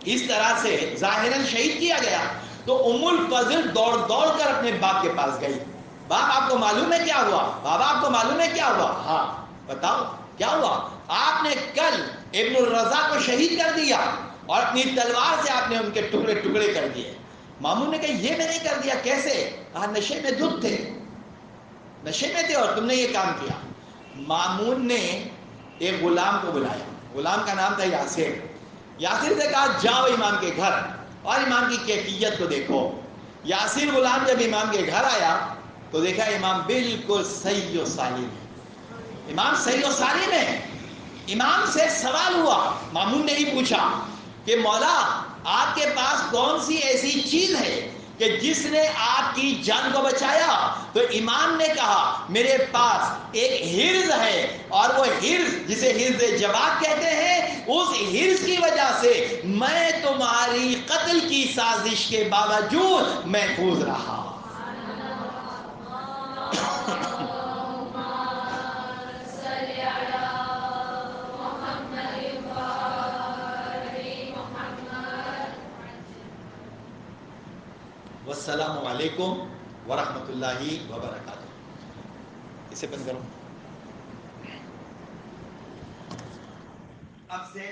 اس طرح سے ظاہراً شہید کیا گیا تو ام الفضل دوڑ دوڑ کر اپنے باپ کے پاس گئی۔ باپ آپ کو معلوم ہے کیا ہوا؟ بابا آپ کو معلوم ہے کیا ہوا؟ ہاں بتاؤ کیا ہوا؟ آپ نے کل ابن الرضا کو شہید کر دیا اور اپنی تلوار سے آپ نے ان کے ٹکڑے ٹکڑے کر دیے۔ مامون نے کہا یہ میں نے کر دیا، کیسے؟ کہا نشے میں دھت تھے، نشے میں تھے اور تم نے یہ کام کیا۔ مامون نے ایک غلام کو بلایا، غلام کا نام تھا یاسر۔ یاسر سے کہا جاؤ امام کے گھر اور امام کی کیفیت کو دیکھو۔ یاسر غلام جب امام کے گھر آیا تو دیکھا امام بالکل صحیح و سالم ہے، امام صحیح و سالم ہے۔ امام سے سوال ہوا، مامون نے ہی پوچھا کہ مولا آپ کے پاس کون سی ایسی چیز ہے کہ جس نے آپ کی جان کو بچایا؟ تو امام نے کہا میرے پاس ایک حرز ہے، اور وہ حرز جسے حرز جواد کہتے ہیں، اس حرز کی وجہ سے میں تمہاری قتل کی سازش کے باوجود محفوظ رہا۔ والسلام علیکم ورحمۃ اللہ وبرکاتہ۔ اسے بند کرو اب سے۔